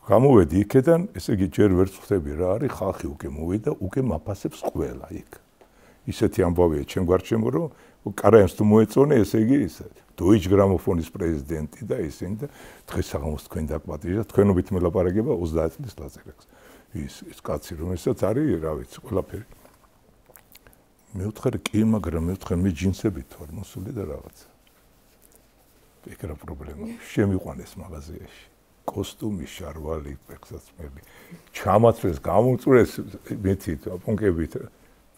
გამოვედი იქიდან, ესე იგი ჯერ ვერ ვხვდები რა არის, ხალხი უკვე მოვიდა, უკვე მაფასებს ყველა იქ. ისეთი ამბავია ჩემ გარშემო რომ კარაიანს თუ მოეწონე, ესე იგი ისა Deutsche Grammophon-ის პრეზიდენტი და ისინი და დღეს საღამოს თქვენ დაგპატიჟეთ, თქვენობით მელაპარაკება 30 წლის ლაზერაკს. ის კაცი რომელსაც არის, რა ვიცი, ყველაფერი. მე ვთხარი, კი, მაგრამ მე ვთხარი, მე ჯინსებით ვარ მოსული და რაღაცა. ეგ რა პრობლემა. შემიყვანეს მაღაზიაში. კოსტუმი, შარვალი, ფეხსაცმელი. ჩამათვლეს, გამოწურეს მეთით, პონკებით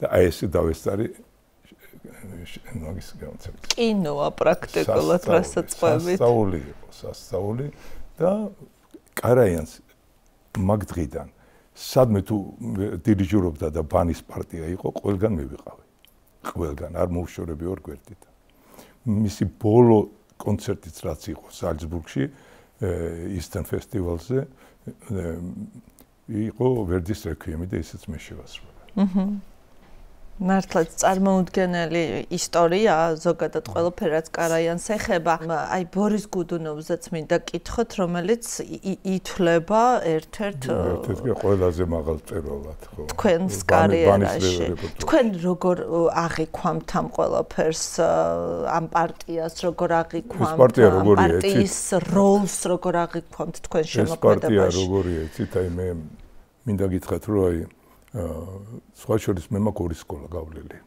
და აი ესე დავესწარი მაგის გამოცემით. კინოა პრაქტიკულად რასაც ყვებით. სასწაული და კარაიანს მაგ დღიდან სადმე თუ დირიჟორობდა და ბანის პარტია იყო, ყველგან მე ვიყავი. ყველგან არ მოუშორები ორ გვერდით. მისი ბოლო კონცერტიც რაც იყო ზალცბურგში, Eastern Festival-ზე იყო ვერდის რეკვიემი და ისიც მე შევასრულე. მართლაც წარმოუდგენელი ისტორია, ზოგადად ყველაფერი რაც კარაიანს ეხება. აი ბორის გუდუნოვზეც მინდა კითხოთ, რომელიც ითვლება ერთ-ერთ ყველაზე მაღალ მწერლად, ხო. თქვენს კარიერაში. თქვენ როგორ აღიქვამთ ამ ყველაფერს, ამ პარტიას როგორ აღიქვამთ, პარტიის როლს როგორ აღიქვამთ თქვენ შემოქმედებაში? ეს პარტია როგორია, იცით, აი მე მინდა გითხრათ, რომ აი სხვა შორის მე მაქვს ორი სკოლა გავლილი.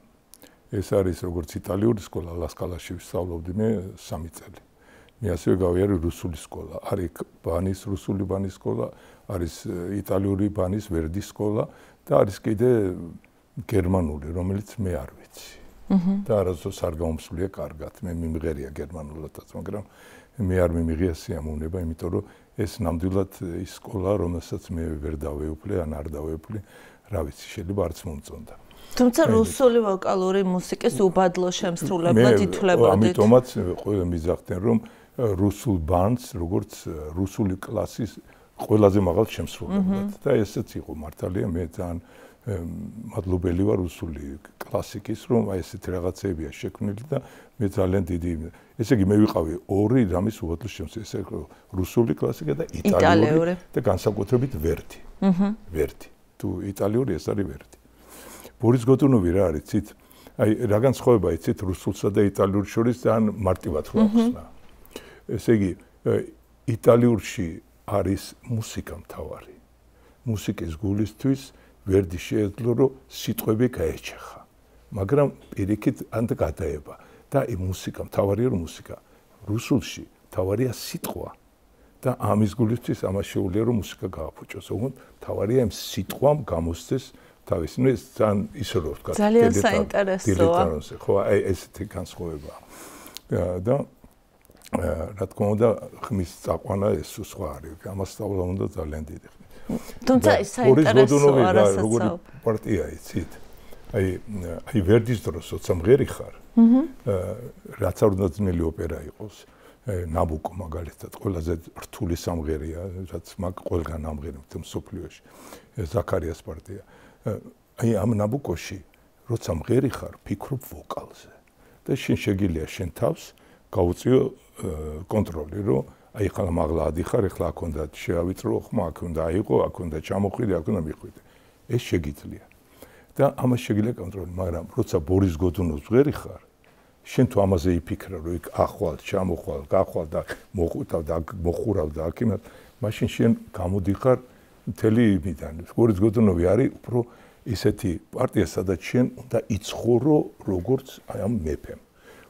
ეს არის როგორც იტალიური სკოლა, ლასკალაში ვსწავლობდი მე 3 წელი. მე ასევე გავიარე რუსული სკოლა. არის ბანის რუსული ბანის სკოლა, არის იტალიური ბანის ვერდის სკოლა და არის კიდე გერმანული, რომელიც მე არ ვიცი. და არასდროს არ გამომსვლია კარგად. მე მიმღერია გერმანულადაც, მაგრამ მე არ მიმიღია სიამოვნება, იმიტომ რომ ეს ნამდვილად ის სკოლა, რომელსაც მე ვერ დავეუფლე, ან არ დავეუფლე. რა ვიცი, შეიძლება არც მომწონდა. თუმცა რუსული ვოკალური მუსიკის უბადლო შემსრულებლად ითვლებოდით. ამიტომაც ყველა მიზახდნენ, რომ რუსულ ბანდს, როგორც რუსული კლასის ყველაზე მაღალ შემსრულებლად და ესეც იყო მართალია, მე ძალიან მადლობელი ვარ რუსული კლასიკის, რომ აი ესეთი რაღაცებია შექმნილი და მე ძალიან დიდი, ესე იგი მე ვიყავი ორი რამის უბადლო შემსრულებელი, რუსული კლასიკა და იტალიური და განსაკუთრებით ვერდი. ვერდი. თუ იტალიური ეს არის ვერდი. ბორის გოდუნოვი რა არის, იცით? აი რაგან ცხოვრება იცით რუსულსა და იტალიურ შორის ძალიან მარტივად ხდება. ესე იგი იტალიურში არის მუსიკა მთავარი. მუსიკის გულისთვის ვერდი შეეძლო რომ სიტყვები გაეჩეხა. მაგრამ პირიქით ან გადაება და აი მუსიკა მთავარია რომ მუსიკა. რუსულში მთავარია სიტყვა. და ამის გულისთვის ამას შეუძლია რომ მუსიკა გააფუჭოს. უგონ თავარია იმ სიტყვამ გამოსცეს თავის. ნუ ეს ძალიან ისე რომ ვთქვა. ძალიან საინტერესოა. ხო, აი ესეთი განსხვავება. და რა თქმა უნდა, ხმის წაყვანა ეს სხვა არის. ამას სწავლა უნდა ძალიან დიდი ხმი. თუმცა ეს საინტერესოა რასაც როგორი პარტია იცით? აი ვერდის დროს როცა მღერი ხარ, რაც არ უნდა ძნელი ოპერა იყოს. ნაბუკო მაგალითად ყველაზე რთული სამღერია, რაც მაგ ყველგან ამღერებთ მსოფლიოში. ზაქარიას პარტია. აი ამ ნაბუკოში, როცა მღერი ხარ, ფიქრობ ვოკალზე. და შენ შეგიძლია შენ თავს გაუწიო კონტროლი, რომ აი ხლა მაღლა ადიხარ, ხლა აქ უნდა შეავიწრო ხმა, აქ უნდა აიყო, აქ უნდა ჩამოხვიდე, აქ უნდა მიხვიდე. ეს შეგიძლია. და ამას შეგიძლია კონტროლი, მაგრამ როცა ბორის გოდუნოვს მღერი ხარ, შენ თუ ამაზე იფიქრე, რომ იქ ახვალ, ჩამოხვალ, გახვალ და მოხუთავ და მოხურავ და აქიმათ, მაშინ შენ გამოდიხარ მთელი იმიდან. ბორის გოდუნოვი არის უფრო ისეთი პარტია, სადაც შენ უნდა იცხოვრო როგორც აი ამ მეფემ.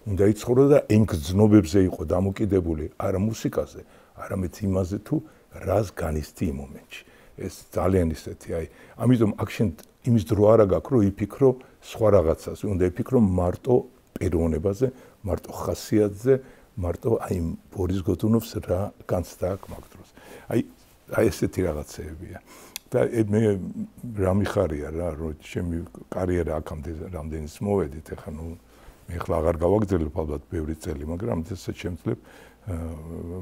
უნდა იცხოვრო და იმ გრძნობებზე იყო დამოკიდებული არა მუსიკაზე, არამედ იმაზე თუ რას განიცდი იმ მომენტში. ეს ძალიან ისეთი, აი, ამიტომ აქ შენ იმის დრო არა გაქვს, რომ იფიქრო სხვა რაღაცაზე, უნდა იფიქრო მარტო პიროვნებაზე, მარტო ხასიათზე, მარტო აი ბორის გოდუნოვს რა განცდა აქვს მაგ დროს. აი ესეთი რაღაცეებია. და მე რა მიხარია რა, რომ ჩემი კარიერა აქამდე რამდენიც მოვედით, ეხლა ნუ მე ხლა აღარ გავაგრძელებ ალბათ ბევრი წელი, მაგრამ ესეც შემძლებ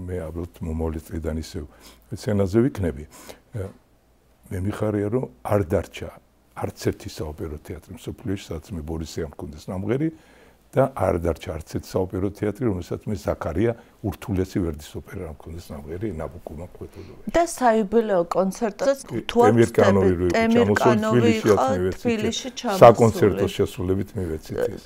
მე ალბათ მომავალი წლიდან ისევ სცენაზე ვიქნები. მე მიხარია რომ არ დარჩა არც ერთი საოპერო თეატრი მსოფლიოში, სადაც მე ბორისია მქონდეს ნამღერი და არ დარჩა არც ერთი საოპერო თეატრი, რომელსაც მე ზაქარია ურთულესი ვერდის ოპერა მქონდეს ნამღერი ნაბუკომა ყვეთულობა. და საიუბილეო კონცერტსაც თუ ტემირკანოვი იყო თბილისში ჩამოსული. საკონცერტო შესრულებით მივეცით ეს.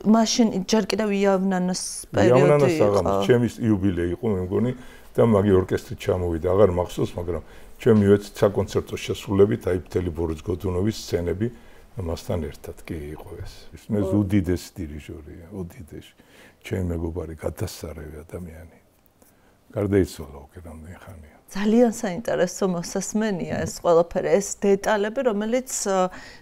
მაშინ ჯერ კიდევ იავნანოს პერიოდი იყო. ჩემი იუბილეი იყო, მე მგონი და მაგი ორკესტრი ჩამოვიდა, აღარ მახსოვს, მაგრამ ჩემი ვეცი საკონცერტო შესრულებით, აი მთელი ბორის გოდუნოვის სცენები მასთან ერთად კი იყო ეს. ეს უდიდესი დირიჟორია, უდიდესი. ჩემი მეგობარი გადასარევი ადამიანი. გარდაიცვალა უკვე რამდენი ხანია. ძალიან საინტერესო მოსასმენია ეს ყველაფერი, ეს დეტალები, რომელიც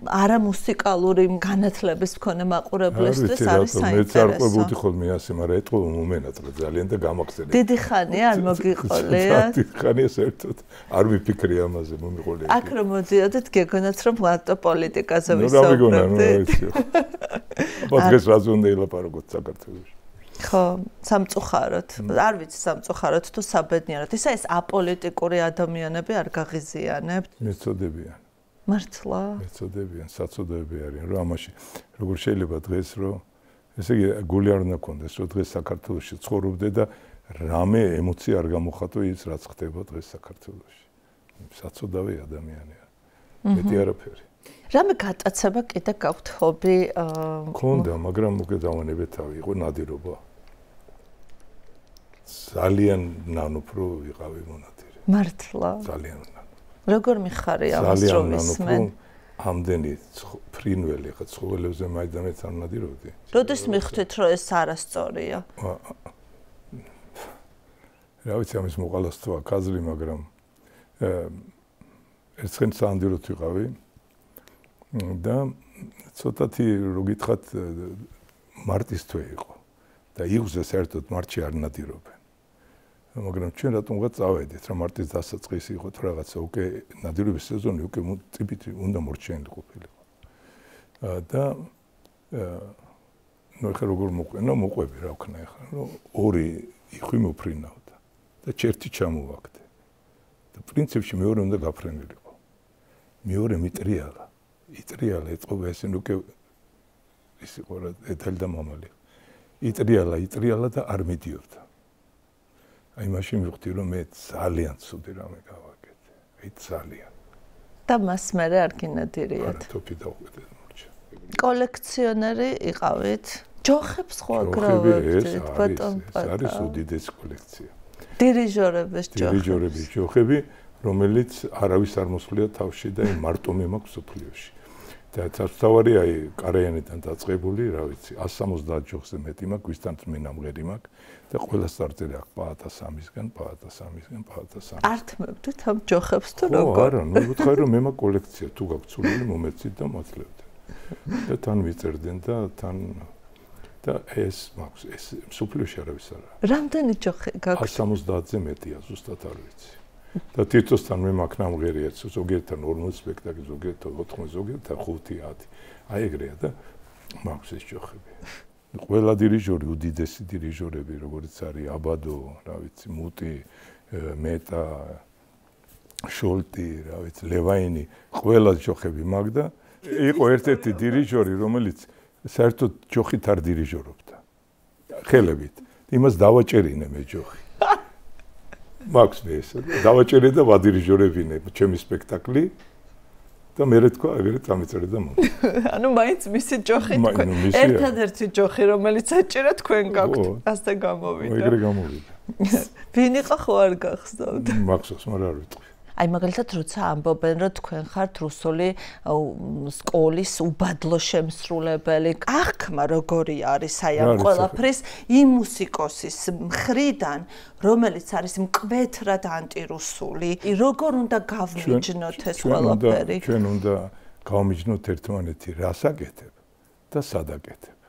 არამუსიკალური განათლების მქონე მაყურებლისთვის არის საინტერესო. მეც არ ყვებოდი ხოლმე ასე, მაგრამ ეტყობა მომენატრა ძალიან და გამაგზავნე. დიდი ხანია არ მოგიყოლია? დიდი ხანია საერთოდ. არ ვიფიქრე ამაზე, მომიყოლია. აქ რომ მოდიოდეთ, გეგონათ რომ ლატო პოლიტიკაზე ვისაუბრებთ. დღეს რაზე უნდა ელაპარაკოთ საქართველოში? ხო, სამწუხაროდ. არ ვიცი სამწუხაროდ თუ საბედნიეროდ. ისა ეს აპოლიტიკური ადამიანები არ გაღიზიანებთ? მეწოდებიან. მართლა? მეწოდებიან, საწოდები არიან, რომ ამაში როგორ შეიძლება დღეს რომ ესე იგი გული არ უნდა კონდეს, რომ დღეს საქართველოში ცხოვრობდე და რამე ემოცია არ გამოხატო ის რაც ხდება დღეს საქართველოში. საწოდავი ადამიანია. მეტი არაფერი. რამე გატაცება კიდე გაქვთ ჰობი? მქონდა, მაგრამ უკვე დავანებეთავი, იყო ნადირობა. ძალიან ნანუფრო ვიყავი მონადირე. მართლა? ძალიან ნანუფრო. როგორ მიხარი ამას რომ ისმენ? ამდენი ფრინველი ხა ცხოველებზე მაინც არ ნადირობდი. როდის მიხვდით რომ ეს არასწორია? რა ვიცი ამის მოყალასთვა კაზრი, მაგრამ ერთხელ სანდიროთ ვიყავი. და ცოტათი რო გითხრათ მარტის თვე იყო და იღვზე საერთოდ მარტში არ ნადირობენ. მაგრამ ჩვენ რატომღაც წავედით, რა მარტის დასაწყისი იყო თუ რაღაცა უკვე ნადირობის სეზონი უკვე ტიპით უნდა მორჩენილი ყოფილიყო. და ნუ ხა როგორ მოყვენა, მოყვები რა ვქნა ახლა, რომ ორი იხვი მოფრინავდა და ჩერთი ჩამოვაგდე. და პრინციპში მეორე უნდა გაფრენილიყო. მეორე მიტრიალა იტრიალა ეწყობა ესე უკვე ის იყო რა ეთელი და მამალი. იტრიალა და არ მიდიოდა. აი მაშინ მივხვდი რომ მე ძალიან ცუდი რამე გავაკეთე. აი ძალიან. და მას მერე არ გინადირიათ. არა თოფი დავყვეთ მორჩა. კოლექციონერი იყავით? ჯოხებს ხო აგრავებთ ბატონ? ეს არის უდიდესი კოლექცია. დირიჟორების ჯოხები. დირიჟორების ჯოხები, რომელიც არავის არ მოსვლია თავში და მარტო მე მაქვს სოფლიოში. და თავი აი კარაიანიდან დაწყებული, რა ვიცი, 170 ჯოხზე მეტი მაქვს, ვისთან მე ნამღერი მაქვს და ყველა სტარტერი აქვს პაატა 3-ისგან, პაატა 3-ისგან, პაატა 3-ისგან. ართმევდით ამ ჯოხებს თუ როგორ? არა, ნუ ვუთხარი რომ მე მაქვს კოლექცია, თუ გაქვს ცვლილი, მომეცით და მოძლებდე. და თან ვიწერდნენ და თან და ეს მაქვს, ეს სოფლიოში არავის არა. რამდენი ჯოხი გაქვს? 170-ზე მეტია, ზუსტად არ ვიცი. და თითოსთან მე მაქვს ნამღერია, ზოგიერთთან 40 სპექტაკლი, ზოგიერთთან 80, ზოგიერთთან 5-10. აი ეგრეა და მაქვს ეს ჯოხები. ყველა დირიჟორი, უდიდესი დირიჟორები, როგორც არის აბადო, რა ვიცი, მუტი, მეტა, შოლტი, რა ვიცი, ლევაინი, ყველა ჯოხები მაქვს და იყო ერთ-ერთი დირიჟორი, რომელიც საერთოდ ჯოხით არ დირიჟორობდა. ხელებით. იმას დავაჭერინე მე ჯოხი. მაქვს მე ეს დავაჭერე და ვადირიჟორებინე ჩემი სპექტაკლი და მე თქვა ეგრე წამეწერე და მომ. ანუ მაინც მისი ჯოხი თქვენ. ერთადერთი ჯოხი რომელიც აჭირა თქვენ გაქვთ, ასე გამოვიდა. ეგრე გამოვიდა. ვინ იყო ხო არ გახსოვთ? მახსოვს, მაგრამ არ ვიტყვი. აი მაგალითად როცა ამბობენ რომ თქვენ ხართ რუსული სკოლის უბადლო შემსრულებელი, აღქმა როგორი არის აი ამ ყველაფრის იმ მუსიკოსის მხრიდან, რომელიც არის მკვეთრად ანტირუსული, როგორ უნდა გავმიჯნოთ ეს ყველაფერი? ჩვენ უნდა გავმიჯნოთ ერთმანეთი რას აკეთებ და სად აკეთებ.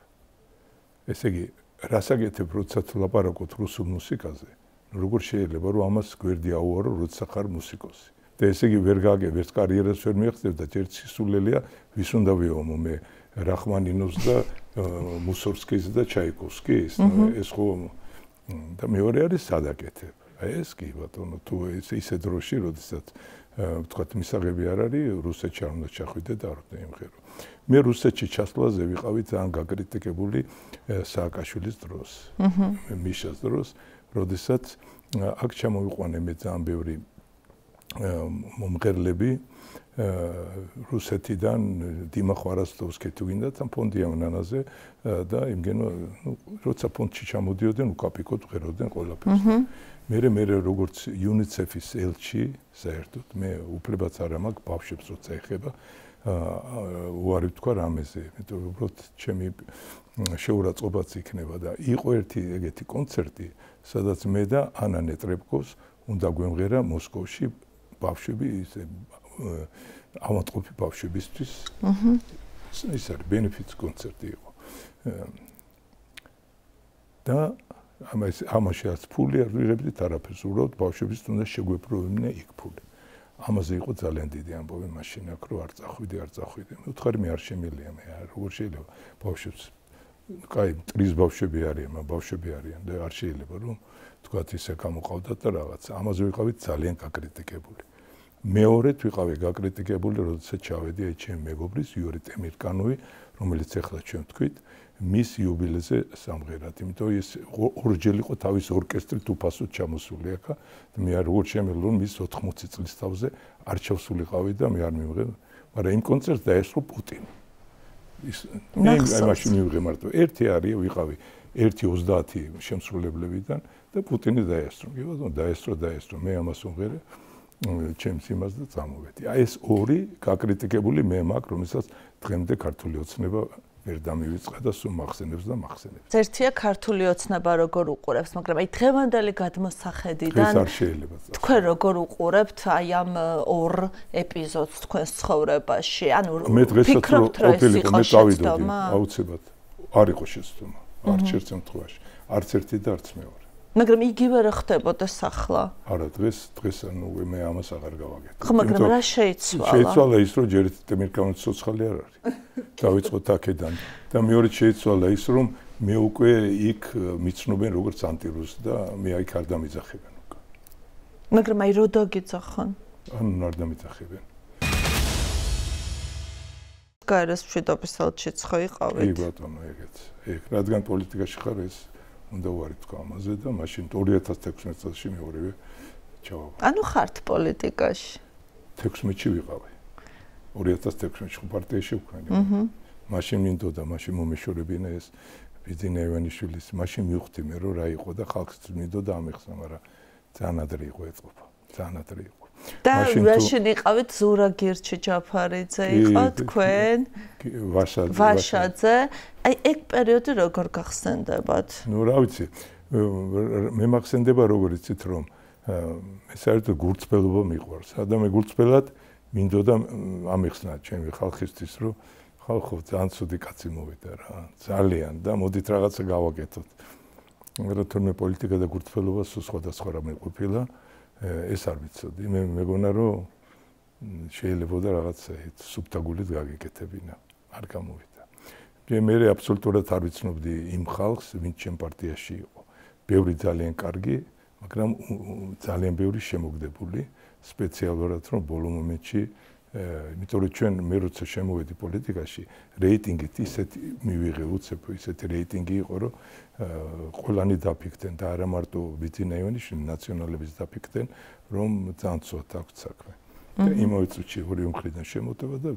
ესე იგი, რას აკეთებ, როცა ლაპარაკობთ რუსულ მუსიკაზე? როგორ შეიძლება რომ ამას გვერდი აუარო, როცა ხარ მუსიკოსი. და ესე იგი ვერ გააგებ, ერთ კარიერას ვერ მიაღწევ და ერთ სისულელია, ვის უნდა ვიომო მე რახმანინოვს და მუსორსკის და ჩაიკოვსკის, ეს ხო და მეორე არის სადაკეთებ. აი ეს კი ბატონო, თუ ისე დროში, როდესაც ვთქვათ, მისაღები არ არის, რუსეთში არ უნდა ჩახვიდე და არ უნდა იმღერო. მე რუსეთში ჩასვლაზე ვიყავი ძალიან გაკრიტიკებული სააკაშვილის დროს, მიშას დროს. როდესაც აქ ჩამოვიყვანე მე ძალიან ბევრი მომღერლები რუსეთიდან დიმა ხვარასტოვსკი თუ გინდათ ამ ფონდი ამნანაზე და იმგენო როცა ფონდში ჩამოდიოდნენ უკაპიკოდ ღეროდნენ ყველაფერს. მე როგორც UNICEF-ის ელჩი საერთოდ მე უფლებაც არ მაქვს ბავშვებს როცა ეხება უარი ვთქვა რამეზე, იმიტომ რომ უბრალოდ ჩემი შეურაცხყოფაც იქნება და იყო ერთი ეგეთი კონცერტი, სადაც მე და ანა ნეტრებკოს უნდა გვემღერა მოსკოვში ბავშვები ისე ავადმყოფი ბავშვებისთვის. ის არის ბენეფიტს კონცერტი იყო. და ამაშიც ფული არ ვიღებდით არაფერს, უბრალოდ ბავშვების უნდა შეგვეპროვებინა იქ ფული. ამაზე იყო ძალიან დიდი ამბავი მაშინ აქ რომ არ წახვიდე. მე ვთხარი მე არ შემიძლია მე როგორ შეიძლება ბავშვებს კაი ტრის ბავშვები არიან და არ შეიძლება რომ თქვათ ისე გამოყავდათ და რაღაც. ამაზე ვიყავით ძალიან გაკრიტიკებული. მეორედ ვიყავი გაკრიტიკებული, როდესაც ჩავედი აი ჩემი მეგობრის იური ტემირკანოვი, რომელიც ახლა ჩვენ ვთქვით, მის იუბილეზე სამღერად. იმიტომ ის ორჯერ იყო თავის ორკესტრით უფასოდ ჩამოსული აქა. მე არ როგორ შემიძლია რომ მის 80 წლის თავზე არ ჩავსულიყავი და მე არ მივიღე, მაგრამ იმ კონცერტს დაესწრო პუტინი. მე მაშინ მივიღე მარტო ერთი არის ვიყავი 1.30 შემსრულებლებიდან და პუტინი დაესწრო. კი ბატონო, დაესწრო. მე ამას ვუმღერე. ჩემს იმას და წამოვედი. აი ეს ორი გაკრიტიკებული მე მაქვს, რომელსაც დღემდე ქართული ოცნება ვერ დამივიწყა და სულ მახსენებს. ერთია ქართული ოცნება როგორ უყურებს, მაგრამ აი დღევანდელი გადმოსახედიდან ეს არ შეიძლება. თქვენ როგორ უყურებთ აი ამ ორ ეპიზოდს თქვენს ცხოვრებაში? ანუ მე დღესაც ყოფილიყო, მე წავიდოდი, აუცილებლად. არ იყო შეცდომა. არც ერთ შემთხვევაში. არც ერთი და არც მეორე. მაგრამ იგივე რა ხდებოდა ახლა? არა, დღეს ანუ მე ამას აღარ გავაკეთებ. ხო, მაგრამ რა შეიცვალა? შეიცვალა ის, რომ ჯერ ტემირკანოვის ცოცხალი არ არის. დავიწყოთ აქედან. და მეორე შეიცვალა ის, რომ მე უკვე იქ მიცნობენ როგორც ანტირუს და მე იქ არ დამიძახებენ უკვე. მაგრამ აი რო დაგიძახონ? ანუ არ დამიძახებენ. გაეროს მშვიდობის ელჩიც ხო იყავით? კი ბატონო, ეგეც. რადგან პოლიტიკაში ხარ ეს უნდა უარი თქვა ამაზე და მაშინ 2016 წელს მეორევე ჩავაბა. ანუ ხართ პოლიტიკაში? 16-ში ვიყავი. 2016-ში ხო პარტიაში ვქონი. მაშინ მინდოდა, მაშინ მომეშორებინა ეს ბიძინა ივანიშვილის, მაშინ მივხვდი მე რომ რა იყო და ხალხს მინდოდა ამეხსნა, მაგრამ ძალიან ადრე იყო ეწყობა. ძალიან ადრე იყო. და მაშინ იყავით ზურაგირჩი ჯაფარიძე იყო თქვენ? ვაშაძე. აი ეგ პერიოდი როგორ გახსენდებათ? ნუ რა ვიცი, მე მახსენდება როგორ იცით რომ მე საერთოდ გულწრფელობა მიყვარს. ადამი გულწრფელად მინდოდა ამეხსნა ჩემი ხალხისთვის რომ ხალხო ძალიან ცუდი კაცი მოვიდა რა. ძალიან და მოდით რაღაცა გავაკეთოთ. მაგრამ თორემ პოლიტიკა და გულწრფელობა სულ სხვადასხვა რამე ყოფილა. ეს არ ვიცოდი. მე მეგონა რომ შეიძლება და რაღაცა სუფთა გულით გაგიკეთებინა. არ გამოვიდა. მე აბსოლუტურად არ ვიცნობდი იმ ხალხს, ვინც ჩემ პარტიაში იყო. ბევრი ძალიან კარგი, მაგრამ ძალიან ბევრი შემოგდებული, სპეციალურად რომ ბოლო მომენტში, იმიტომ რომ ჩვენ მე როცა შემოვედი პოლიტიკაში, რეიტინგით ისეთი მივიღე უცებ, ისეთი რეიტინგი იყო, რომ ყველანი დაფიქრდნენ და არა მარტო ბიძინა ივანიშვილი, ნაციონალებიც დაფიქრდნენ, რომ ძალიან ცუდ აქვს საქმე. და იმავე წუთში ორი მხრიდან შემოტევა და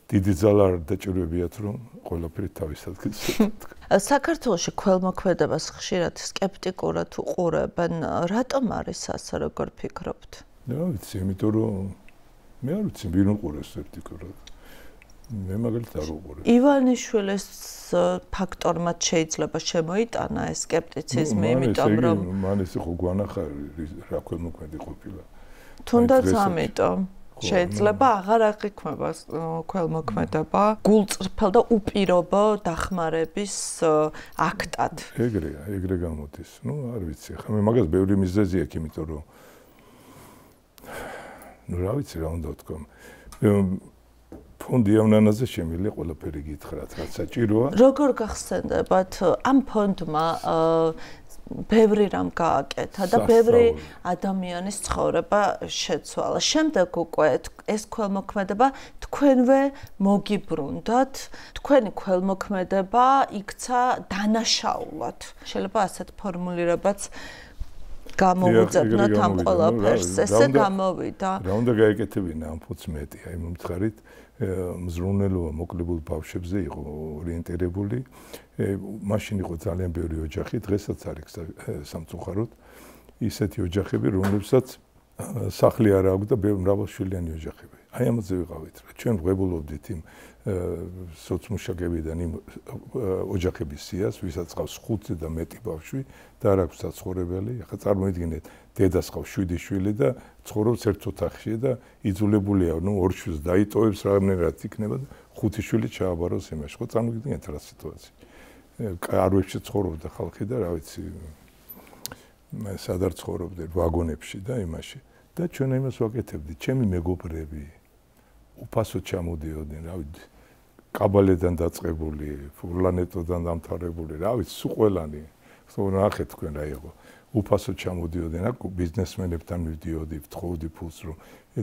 დიდი ძალა არ დაჭირვებიათ, რომ ყველაფერი თავის ადგილს ეთქვა. საქართველოში ქველმოქმედებას ხშირად სკეპტიკურად უყურებენ. რატომ არის ასე, როგორ ფიქრობთ? რა ვიცი, იმიტომ რომ მე არ ვიცი, ვინ უყურებს სკეპტიკურად. მე მაგალითად არ უყურებ. ივანიშვილის ფაქტორმაც შეიძლება შემოიტანა ეს სკეპტიციზმი, იმიტომ რომ მან ეს ხო გვანახა რა ქველმოქმედი ყოფილა. თუნდაც ამიტომ შეიძლება აღარ აღიქმება ქველმოქმედება გულწრფელ და უპირობო დახმარების აქტად. ეგრე გამოდის. ნუ არ ვიცი, ხა მე მაგას ბევრი მიზეზი აქვს, იმიტომ რომ ნუ რა ვიცი რა უნდა ვთქვა. ფონდი ამნანაზე შემიძლია ყველაფერი გითხრათ, რაც საჭიროა. როგორ გახსენდებათ ამ ფონდმა ბევრი რამ გააკეთა და ბევრი ადამიანის ცხოვრება შეცვალა. შემდეგ უკვე ეს ქველმოქმედება თქვენვე მოგიბრუნდათ, თქვენი ქველმოქმედება იქცა დანაშაულად. შეიძლება ასეთ ფორმულირებაც გამოუძებნოთ ამ ყველაფერს. ესე გამოვიდა. რა უნდა გაეკეთებინა ამ ფუძ მეტი, აი მომთხარით მზრუნველობა მოკლებულ ბავშვებზე იყო ორიენტირებული. მაშინ იყო ძალიან ბევრი ოჯახი, დღესაც არის სამწუხაროდ ისეთი ოჯახები, რომლებსაც სახლი არ აქვს და მრავალშვილიანი ოჯახები. აი ამაზე ვიყავით რა. ჩვენ ვღებულობდით იმ სოციმუშაკებიდან იმ ოჯახების სიას, ვისაც ყავს 5 და მეტი ბავშვი და არ აქვს საცხოვრებელი. ახლა წარმოიდგინეთ, დედას ყავს 7 შვილი და ცხოვრობს ერთ ოთახში და იძულებულია, ორ შვილს დაიტოვებს, რაღაცნაირად იქნება და 5 შვილი ჩააბაროს იმაში. ხო წარმოიდგინეთ რა სიტუაცია. კარვებში ცხოვრობდა ხალხი და რა ვიცი სადარ ცხოვრობდნენ ვაგონებში და იმაში. და ჩვენ იმას ვაკეთებდით, ჩემი მეგობრები უფასოდ ჩამოდიოდნენ, რა ვიცი, კაბალედან დაწყებული, ფურლანეტოდან დამთავრებული, რა ვიცი, სულ ყველანი. ნახეთ თქვენ რა იყო. უფასოდ ჩამოდიოდნენ, აქ ბიზნესმენებთან მივდიოდი, ვთხოვდი ფულს, რომ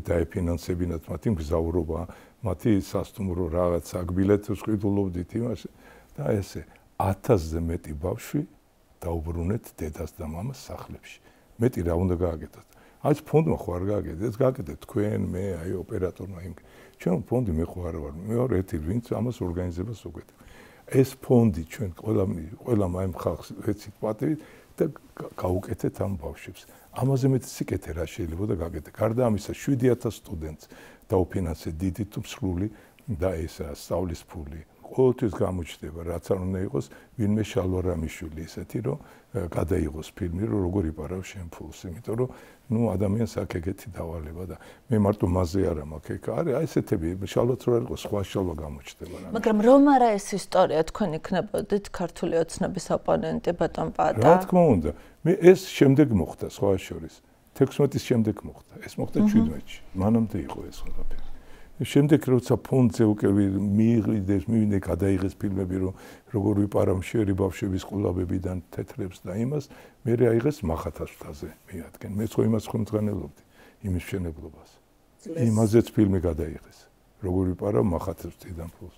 დაეფინანსებინათ მათი მგზავრობა, მათი სასტუმრო რაღაცა, ბილეთს ვყიდულობდით იმაში და ესე 1000-ზე მეტი ბავშვი დაუბრუნეთ დედას და მამას სახლებში. მეტი რა უნდა გააკეთოთ? აი ფონდმა ხო არ გააკეთეთ, ეს გააკეთეთ თქვენ, მე, აი ოპერატორმა იმ. ჩვენ ფონდი მე ხო არ ვარ, მე ვარ ერთი ვინც ამას ორგანიზებას უგეთებ. ეს ფონდი ჩვენ ყველა ამ ხალხს ეცით პატივით და გაუკეთეთ ამ ბავშვებს. ამაზე მეტი სიკეთე რა შეიძლება და გააკეთეთ. გარდა ამისა 7000 სტუდენტს დაუფინანსეთ დიდი თუ მსრული და ესა სწავლის ფული. ყოველთვის გამოჩნდება, რაც არ უნდა იყოს, ვინმე შალვარამიშვილი ისეთი, რომ გადაიღოს ფილმი, რომ როგორ იპარავს შენ ფულს, იმიტომ რომ ადამიანს აქ ეგეთი დავალება და მე მარტო მასზე არა მაქვს, ეგ არის, აი ესეთები, შალვაც რო არ იყოს, სხვა შალვა გამოჩნდება. მაგრამ რომ არა ეს ისტორია, თქვენ იქნებოდით ქართული ოცნების ოპონენტი ბატონ პატა. რა თქმა უნდა, მე ეს შემდეგ მოხდა, სხვა შორის, 16-ის შემდეგ მოხდა, ეს მოხდა 17-ში, მანამდე იყო ეს ყველაფერი. შემდეგ როცა ფონდზე უკვე მიიღეს, მივინე გადაიღეს ფილმები, რომ როგორ ვიპარავ მშერი ბავშვების ყოლაბებიდან თეთრებს და იმას, მე აიღეს მახათასვთაზე მიადგენ. მე ხო იმას ხომ მძღანელობდი, იმის მშენებლობას. იმაზეც ფილმი გადაიღეს. როგორ ვიპარავ მახათასვთიდან ფულს.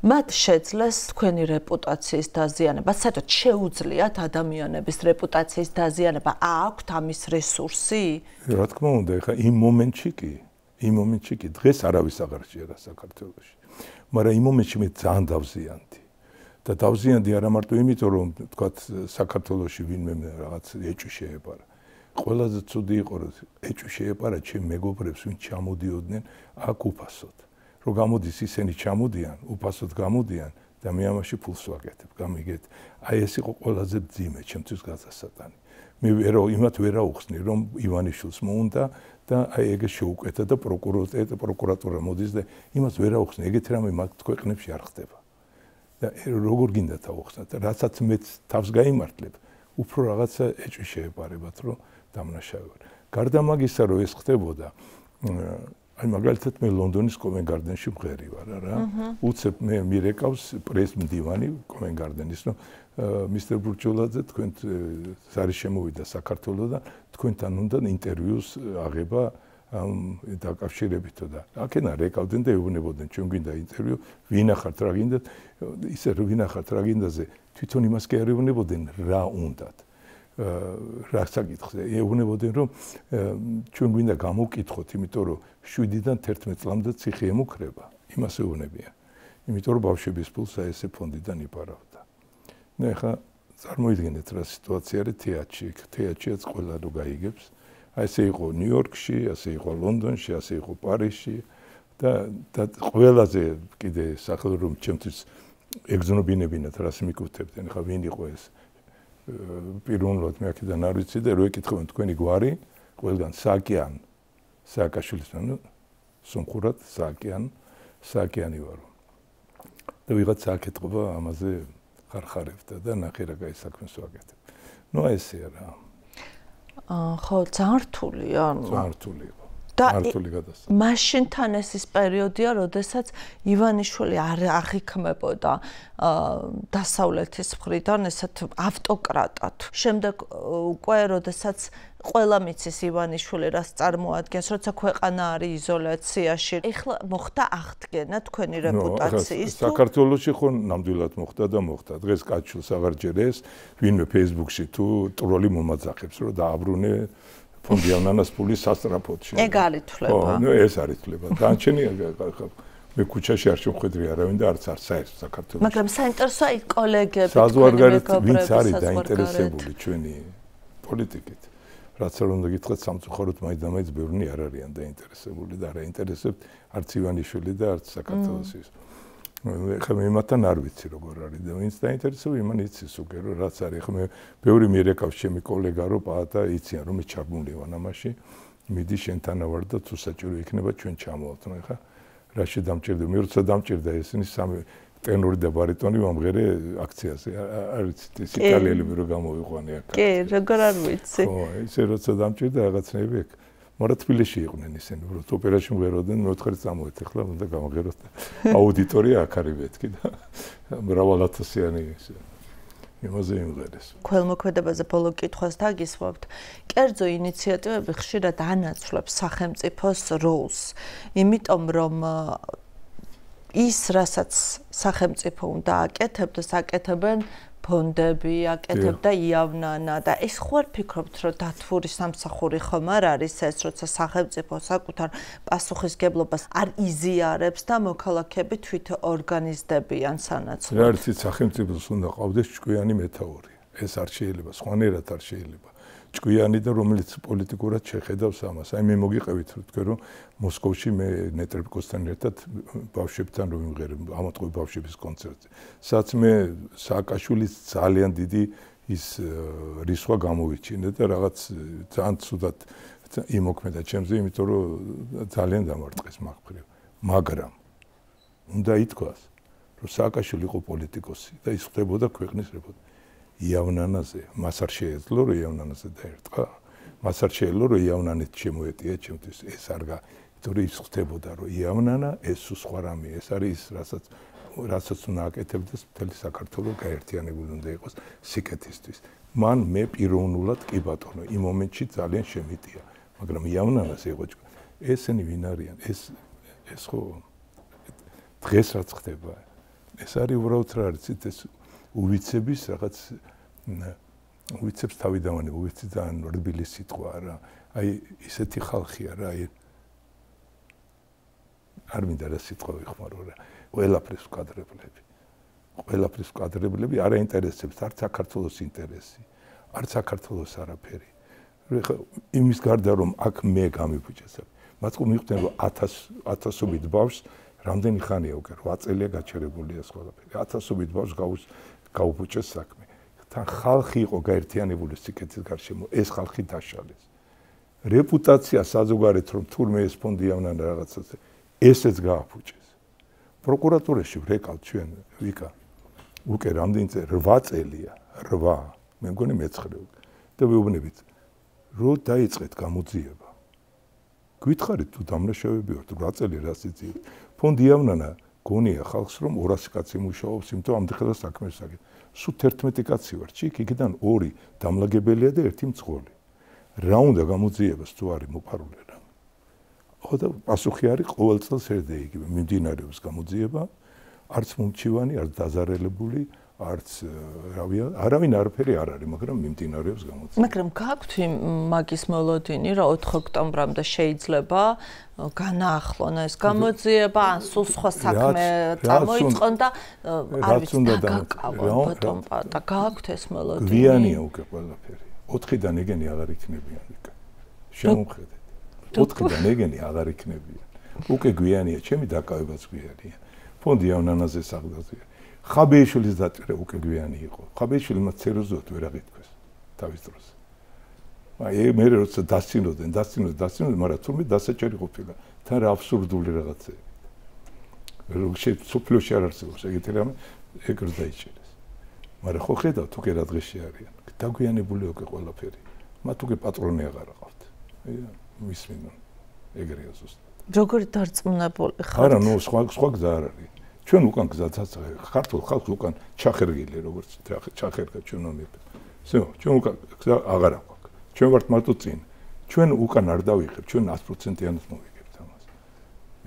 მათ შეძლეს თქვენი რეპუტაციის დაზიანება, საერთოდ შეუძლიათ ადამიანების რეპუტაციის დაზიანება, აქვთ ამის რესურსი? რა თქმა უნდა, ეხლა იმ მომენტში კი დღეს არავის აღარ შეერა საქართველოში. მაგრამ იმ მომენტში მე ძალიან დავზიანდი. და დავზიანდი არა მარტო იმიტომ, რომ თქვათ საქართველოში ვინმე რაღაც ეჭვი შეეპარა. ყველაზე ცუდი იყო, რომ ეჭვი შეეპარა ჩემ მეგობრებს, ვინ ჩამოდიოდნენ აქ უფასოდ. რომ გამოდის ისინი ჩამოდიან, უფასოდ გამოდიან და მე ამაში ფულს ვაკეთებ. გამიგეთ. აი ეს იყო ყველაზე ძიმე ჩემთვის გასასატანი. მე იმათ ვერა უხსნი, რომ ივანიშვილს მოუნდა და აი ეგ შეუკვეთა და პროკურატურა მოდის და იმას ვერა უხსნი, ეგეთი რამე მათ ქვეყნებში არ ხდება. და როგორ გინდა თავხსნათ, რასაც მეც თავს გაიმართლებ, უფრო რაღაცა ეჭვი შეეპარებათ, რომ დამნაშავე ვარ. გარდა მაგისა, რომ ეს ხდებოდა, აი მაგალითად მე ლონდონის Covent Garden-ში მღერი ვარ რა. უცებ მე მირეკავს პრეს მდივანი Covent Garden-ის, რომ მისტერ ბურჯულაძე თქვენ არის შემოვიდა საქართველოსთან, თქვენთან უნდა ინტერვიუს აღება დაკავშირებითო და აქენა რეკავდნენ და ეუბნებოდნენ ჩვენ გვინდა ინტერვიუ, ვინახართ რა გინდათ, ისე რომ ვინახართ რა გინდაზე, თვითონ იმას კი არ ეუბნებოდნენ რა უნდათ. რა საკითხზე ეუბნებოდნენ რომ ჩვენ გვინდა გამოვკითხოთ, იმიტომ რომ 7-დან 11 წლამდე ციხე ემუქრება, იმას ეუბნებიან. იმიტომ რომ ბავშვების ფულს ესე ფონდიდან იპარავდა. და ეხლა წარმოიდგინეთ რა სიტუაცია არის თეატრში, თეატრშიც ყველა რო გაიგებს. აი ესე იყო ნიუ-იორკში, ასე იყო ლონდონში, ასე იყო პარიზში და ყველაზე კიდე სახელმწიფო რომ ჩემთვის ეგზნობინებინათ რას მიკუთებდნენ, ხა ვინ იყო ეს პიროვნულად მე აქედან არ ვიცი და რო ეკითხებენ თქვენი გვარი, ყველგან საკიან, სააკაშვილის სომხურად საკიანი ვარო. და ვიღაცა აკეთება ამაზე ხარხარებდა და ნახე რა კაი საქმეს ვაკეთებ. ნუ ესეა რა. ხო, ძალიან რთულია. ძალიან რთული იყო. მართული გადასახადი. მაშინთან ეს ის პერიოდია, როდესაც ივანიშვილი არ აღიქმებოდა დასავლეთის მხრიდან ესეთ ავტოკრატად. შემდეგ უკვე როდესაც ყველა მიცის ივანიშვილი რას წარმოადგენს, როცა ქვეყანა არის იზოლაციაში. ეხლა მოხდა აღდგენა თქვენი რეპუტაციის თუ საქართველოში ხო ნამდვილად მოხდა და მოხდა. დღეს კაჩულს აღარ ჯერეს, ვინმე Facebook-ში თუ ტროლი მომაძახებს, რომ დააბრუნე ფონდიანანას ფული სასტრაფოდ შე. ეგ არ ითვლება. ხო, ნუ ეს არ ითვლება. დანარჩენი მე ქუჩაში არ შევხვედრი არავინ და არც საერთოდ საქართველოში. მაგრამ საინტერესოა იქ კოლეგები, საზღვარგარეთ ვინც არის დაინტერესებული ჩვენი პოლიტიკით. რაც არ უნდა გითხრათ, სამწუხაროდ მაინც ბევრი არ არიან დაინტერესებული და არ აინტერესებთ არც ივანიშვილი და არც საქართველოს ის. ეხლა მე მათთან არ ვიცი როგორ არის და ვინც დაინტერესებული იმან იცის უკვე რომ რაც არის. ეხლა მე ბევრი მიერეკავს ჩემი კოლეგა რომ პაატა იციან რომ მე ჩაბმული ვარ ამაში. მიდი შენთანა ვარ და თუ საჭირო იქნება ჩვენ ჩამოვართ. ნუ ეხლა რაში დამჭირდა? მე როცა დამჭირდა ესენი სამი ტენორი და ბარიტონი მომღერე აქციაზე. არ ვიცით ეს იტალიელები რო გამოვიყვანე აქ. კი, როგორ არ ვიცი. ხო, ისე როცა დამჭირდა რაღაცნაირად ეგ. მაგრამ თბილისში იყვნენ ისინი, რომ ოპერაში მღეროდნენ, მეოთხე წამოვეთ, ახლა უნდა გამღეროთ. აუდიტორია აქ არის მეთქი და მრავალათასიანი ისე. იმაზე იმღერეს. ქველმოქმედებაზე ბოლო კითხვას დაგისვამთ. კერძო ინიციატივები ხშირად ანაცვლებს სახელმწიფოს როლს, იმიტომ რომ ის, რასაც სახელმწიფო უნდა აკეთებდეს, აკეთებენ ფონდები, აკეთებდა იავნანა და ეს ხო არ ფიქრობთ, რომ დათვური სამსახური ხომ არ არის ეს, როცა სახელმწიფო საკუთარ პასუხისგებლობას არ იზიარებს და მოქალაქეები თვითონ ორგანიზდებიან სანაცვლოდ. რა არის სახელმწიფოს უნდა ყავდეს ჭკვიანი მეთაური. ეს არ შეიძლება, სხვანაირად არ შეიძლება. ჭკვიანი და რომელიც პოლიტიკურად შეხედავს ამას. აი მე მოგიყევით თქვენ რომ მოსკოვში მე ნეტრებკოსთან ერთად ბავშვებთან რომ ვიმღერებ ამატყობი ბავშვების კონცერტზე. სადაც მე სააკაშვილის ძალიან დიდი ის რისხვა გამოვიჩინე და რაღაც ძალიან ცუდად იმოქმედა ჩემზე, იმიტომ რომ ძალიან დამარტყეს მაგ-მხრივ. მაგრამ უნდა ითქვას, რომ სააკაშვილი იყო პოლიტიკოსი და ის ხდებოდა ქვეყნის რეპუტაცია. იავნანაზე მას არ შეეძლო რომ იავნანაზე დაერტყა მას არ შეეძლო რომ იავნანით შემოეტია ჩემთვის ეს არ თორე ის ხდებოდა რომ იავნანა ეს სხვა რამე ეს არის რასაც უნდა აკეთებდეს მთელი საქართველოს გაერთიანებული უნდა იყოს სიკეთისთვის მან მე პიროვნულად კი ბატონო იმ მომენტში ძალიან შემიტია მაგრამ იავნანას იყო ესენი ვინ არიან ეს ხო დღეს რაც ხდება ეს არის უბრალოდ რა არის ეს უვიცების რაღაც უვიცებს თავიდანვე უვიცი ძალიან რბილი სიტყვა რა აი ისეთი ხალხია რა აი არ მინდა რა სიტყვა ვიხმარო რა ყველაფრის ვკადრებლები არ აინტერესებს არც საქართველოს ინტერესი არც საქართველოს არაფერი ხა იმის გარდა რომ აქ მე გამიფუჭესებ მათყო მიხვდნენ რომ 1000-ობით ბავშვს რამდენი ხანია უკვე 8 წელია გაჩერებულია ეს ყველაფერი 1000-ობით ბავშვს გაუფუჭეს საქმე თან ხალხი იყო გაერთიანებული სიკეთის გარშემო ეს ხალხი დაშალეს რეპუტაცია საზოგადოებრივ რომ თურმე ეს ფონდი იავნანა რაღაცაზე ესეც გააფუჭეს პროკურატურაში ვრეკავ ჩვენ ვიკა უკვე რამდენი წელი 8 წელია 8 მე მგონი მეცხრე და ვეუბნებით რომ დაიწყეთ გამოძიება გითხარით თუ დამნაშავეები ვართ 8 წელი რას იწიეთ ფონდი იავნანა გონია ხალხს რომ 200 კაცი მუშაობს იმიტომ ამდღელა საქმეს აკეთებს სულ 11 კაცი ვარ ჩი იქიდან 2 დამლაგებელია და 1 მძღოლი რა უნდა გამოძიებას თუ არის მოპარული რა ხო და პასუხი არის ყოველ წელს ერთად იგივე მიმდინარეობს გამოძიება არც მომჩივანი არც დაზარალებული არც რავია არავინ არაფერი არ არის მაგრამ მიმდინარეობს გამოძიება მაგრამ გაქვთ მაგის მოლოდინი რომ 4 ოქტომბრამდე შეიძლება განაახლონ ეს გამოძიება ან სულ სხვა საქმე წამოიწყონ და არ ვიცი დაგაკავონ ბატონ პატა გაქვთ ეს მოლოდინი გვიანია უკვე ყველაფერი 4-დან ეგენი აღარ იქნებიან იქ შემოხედეთ 4-დან ეგენი აღარ იქნებიან უკვე გვიანია ჩემი დაკავებაც გვიანია ფონდი იავნანაზე საღდაზია ხაბეიშვილის დაწერა უკვე გვიანი იყო. ხაბეიშვილმა ცეროზოთ ვერ აღიქვეს თავის დროს. აი მე როცა დასცინოდნენ, მაგრამ თურმე დასაჭერი ყოფილა. თან რა აბსურდული რაღაცები. როგორ სოფლიოში არ არსებობს ეგეთი რამე, ეგ რო დაიჭერეს. მაგრამ ხო ხედავთ უკვე რა დღეში არიან. დაგვიანებული უკვე ყველაფერი. მათ უკვე პატრონი აღარ აყავთ. მისმინონ. ეგრეა ზუსტად. როგორი დარწმუნებული ხარ? არა, ნუ სხვა გზა არ არის. ჩვენ უკან გზაცაც ქართულ ხალხს უკან ჩახერგილი როგორც ჩახერგა ჩვენ ამით. всё, ჩვენ უკან გზა აღარ აქვს. ჩვენ ვართ მარტო წინ. ჩვენ უკან არ დავიღებ, ჩვენ 100%-იანად მოვიგებთ ამას.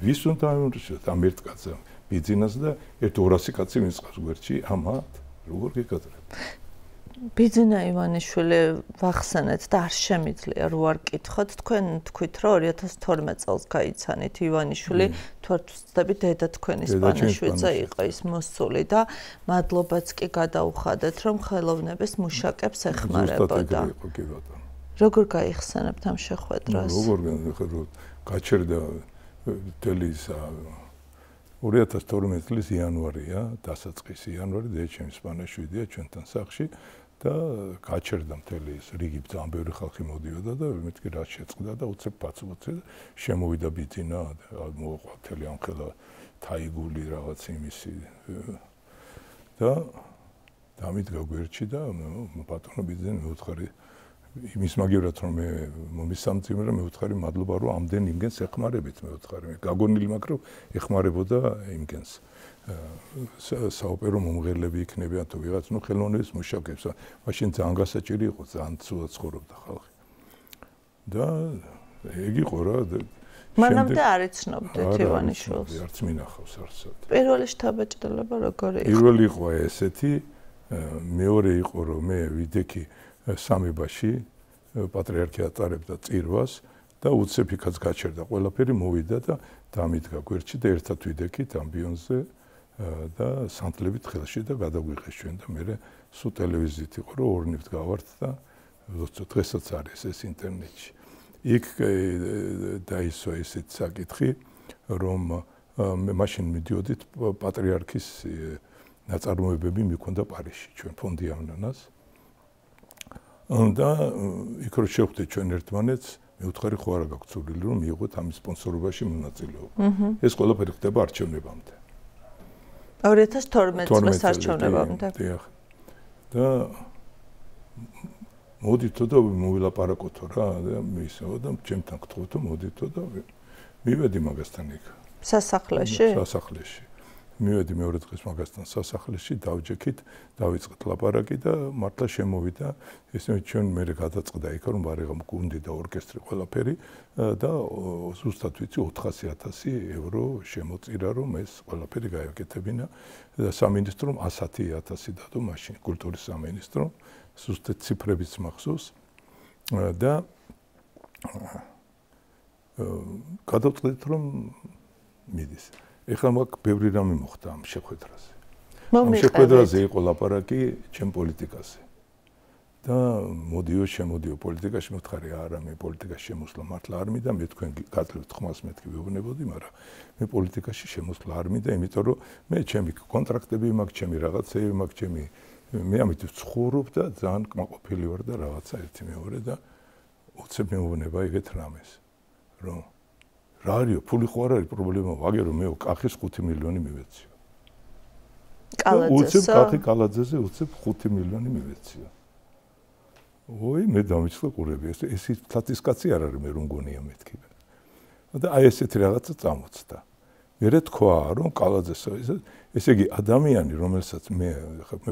ვის უნდა ამერჩიოთ ამ ერთ კაცს ბიძინას და ერთ 200 კაცი მისყავს გვერდში ამათ როგორ გეკადრებ? ბიძინა ივანიშვილი ვახსენეთ და არ შემიძლია რო არ კითხოთ თქვენ თქვით რომ 2012 წელს გაიცანით ივანიშვილი თუ არ ვცდები დედა თქვენი სპანაშვიძე იყო ის მოსული და მადლობაც კი გადაუხადეთ რომ ხელოვნების მუშაკებს ეხმარებოდა. როგორ გაიხსენებთ ამ შეხვედრას? როგორ გაჩერდა თელისა 2012 წლის იანვარია, დასაწყისი იანვარი, დედაჩემი სპანაშვიდია ჩვენთან სახლში და გაჩერდა მთელი ეს რიგი ძალიან ბევრი ხალხი მოდიოდა და მეთქი რა შეწყდა და უცებ პაცუცე შემოვიდა ბიძინა და მოყვა მთელი ამ ხელა თაიგული რაღაც იმისი და დამიდგა გვერდში და ბატონო ბიძინა მეუთხარი იმის მაგივრად რომ მე მომისამძიმე რომ მეუთხარი მადლობა რომ ამდენ იმგენს ეხმარებით მეუთხარი მე გაგონილი მაქვს რომ ეხმარებოდა იმგენს საოპერო მომღერლები იქნებიან თუ ვიღაც ნუ ხელოვნების მუშაკებს მაშინ ძალიან გასაჭირი იყო ძალიან ცუდად ცხოვრობდა ხალხი და ეგ იყო რა მანამდე არ იცნობდით ივანიშვილს არც მინახავს არცად პირველი შთაბეჭდილება როგორი იყო პირველი იყო ესეთი მეორე იყო რომ მე ვიდექი სამებაში პატრიარქი ატარებდა წირვას და უცებ იქაც გაჩერდა ყველაფერი მოვიდა და დამიდგა გვერდში და ერთად ვიდექით ამბიონზე და სანთლებით ხელში და გადაგვიღეს ჩვენ და მე სულ ტელევიზიით იყო რომ ორნივთ გავართ და დღესაც არის ეს ინტერნეტში იქ დაისვა ესეთ საკითხი რომ მე მაშინ მიდიოდით პატრიარქის ნაწარმოებები მიქონდა პარიზში ჩვენ ფონდი ამნანას და იქ რო შევხვდით ჩვენ ერთმანეთს მე ვთხარი ხო არა გაქვს სურვილი რომ მიიღოთ ამის სპონსორობაში მონაწილეობა. ეს ყველაფერი ხდება არჩევნებამდე. 2012 წლის არჩევნებამდე. დიახ. და მოდითო და მოვილაპარაკოთო რა და მისაო და ჩემთან გთხოვთო მოდითო და მივედი მაგასთან იქ. სასახლეში? სასახლეში. მივედი მეორე დღეს მაგასთან სასახლეში დავჯექით, დავიწყეთ ლაპარაკი და მართლა შემოვიდა ესე ჩვენ მე გადაწყდა იქ რომ ბარიღამ გუნდი და ორკესტრი ყველაფერი და ზუსტად ვიცი 400,000 евро შემოწირა რომ ეს ყველაფერი გააკეთებინა და სამინისტრომ 110,000 დადო მაშინ კულტურის სამინისტრომ ზუსტად ციფრებიც მახსოვს და გადავწყვეტით რომ მიდის ეხლა მაგ ბევრი რამე მოხდა ამ შეხვედრაზე. ამ შეხვედრაზე იყო ლაპარაკი ჩემ პოლიტიკაზე. და მოდიო შემოდიო პოლიტიკაში მოთხარი არა მე პოლიტიკაში შემოსვლა მართლა არ მინდა მე თქვენ გაძლევთ ხმას მეთქი ვეუბნებოდი მაგრამ მე პოლიტიკაში შემოსვლა არ მინდა იმიტომ რომ მე ჩემი კონტრაქტები მაქვს ჩემი რაღაცები მაქვს ჩემი მე ამით ვცხოვრობ და ძალიან კმაყოფილი ვარ და რაღაცა ერთი მეორე და უცებ მეუბნება ეგეთ რამეს რომ რა არის ფული ხო არ არის პრობლემა ვაგერო მე კახის 5 მილიონი მივეციო კალაძესო უცებ კახი კალაძეზე უცებ 5 მილიონი მივეციო ой მე დამიწყდა ყურები ეს თათის კაცი არ არის მე რომ გონია მეთქი და აი ესეთი რაღაცა წამოწდა მე თქვა რომ კალაძესო ესე იგი ადამიანი რომელსაც მე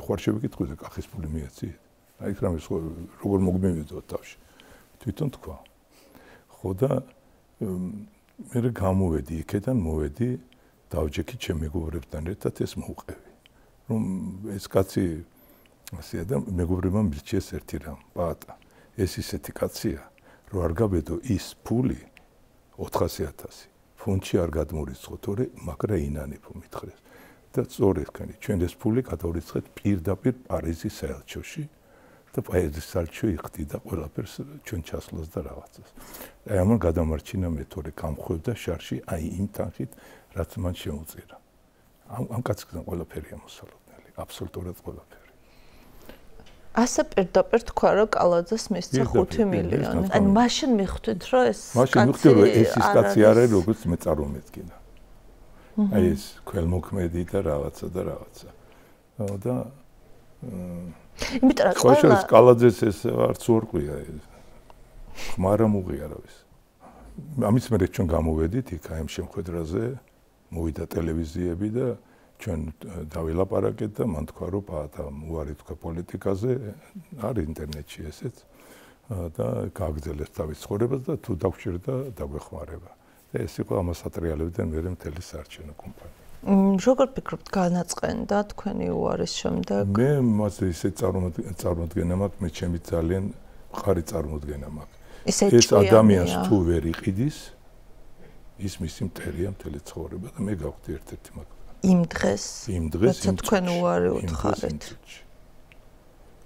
ხარ შევიკითხე კახის ფული მიეციეთ აი რამე როგორ მოგმევიდო თავში თვითონ თქვა ხო და მე გამოვედი იქიდან მოვედი დავჯექი ჩემ მეგობრებთან ერთად ეს მოვყევი რომ ეს კაცი ასე და მეგობრებმა მირჩიეს ერთი რამ პატა ეს ისეთი კაცია რომ არ გაბედო ის ფული 400,000 ფონდში არ გადმორიცხო თორე მაგრა ინანებო მითხრეს და სწორედ თქვენი ჩვენ ეს ფული გადავრიცხეთ პირდაპირ პარიზის საელჩოში და პარიზის საელჩო იხდიდა ყველაფერს ჩვენ ჩასვლას და რაღაცას აი ამან გადამარჩინა მე თორე გამხვევდა შარში აი იმ თანხით რაც მან შემოწირა ამ კაცთან ყველაფერია მოსალოდნელი აბსოლუტურად ყველაფერი ასე პირდაპირ თქვა რომ კალაძეს მისცა 5 მილიონი ან მაშინ მიხვდით რომ ეს მაშინ მიხვდი რომ ეს ის კაცი არ არის როგორც მე წარმოვედგინა აი ეს ქველმოქმედი და რაღაცა და იმიტომ რომ ყველა კალაძეს ეს არც ორყვია ხმარა მუღია რა ის ამის მერე ჩვენ გამოვედით იქ აი ამ შემოქმეdraზე, მოვიდა ტელევიზიები და ჩვენ დავილაპარაკეთ და მან თქვა რომ და უარი თქვა პოლიტიკაზე, არის ინტერნეტში ესეც და გააგრძელებს თავის ცხოვრებას და თუ დაგჭირდა დაგვეხმარება. და ეს იყო ამას ატრიალებდნენ მე მთელი საარჩევნო კომპანია. როგორ ფიქრობთ განაწყენდა თქვენი უარის შემდეგ? მე მასე ისე წარმოდგენა მაქვს, მე ჩემი ძალიან მყარი წარმოდგენა მაქვს. ეს ადამიანს თუ ვერ იყიდის, ის მისი მტერია მთელი ცხოვრება და მე გავხდი ერთ-ერთი მაგალითი. იმ დღეს როცა თქვენ უარი უთხარით.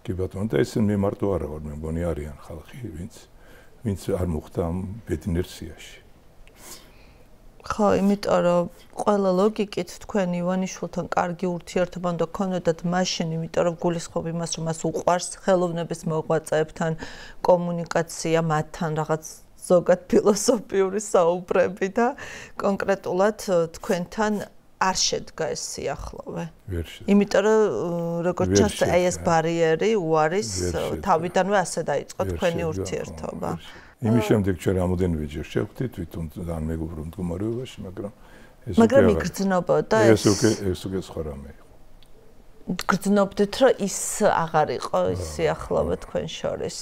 კი ბატონო, და ესე მე მარტო არა ვარ, მე მგონი არიან ხალხი, ვინც არ მოხდა ამ ბედნერსიაში. ხო, იმიტომ რომ ყველა ლოგიკით თქვენ ივანიშვილთან კარგი ურთიერთობა უნდა გქონოდათ მაშინ, იმიტომ რომ გულისხმობ იმას, რომ მას უყვარს ხელოვნების მოღვაწეებთან კომუნიკაცია, მათთან რაღაც ზოგად ფილოსოფიური საუბრები და კონკრეტულად თქვენთან არ შედგა ეს სიახლოვე. იმიტომ რომ როგორც ჩანს აი ეს ბარიერი უარის თავიდანვე ასე დაიწყო თქვენი ურთიერთობა. იმის შემდეგ ჩვენ რამოდენიმეჯერ შევხვდით თვითონ ძალიან მეგობრულ მდგომარეობაში, მაგრამ იგრძნობოდა ეს უკვე სხვა რამე იყო. გრძნობდით რომ ის აღარ იყო ის სიახლოვე თქვენ შორის.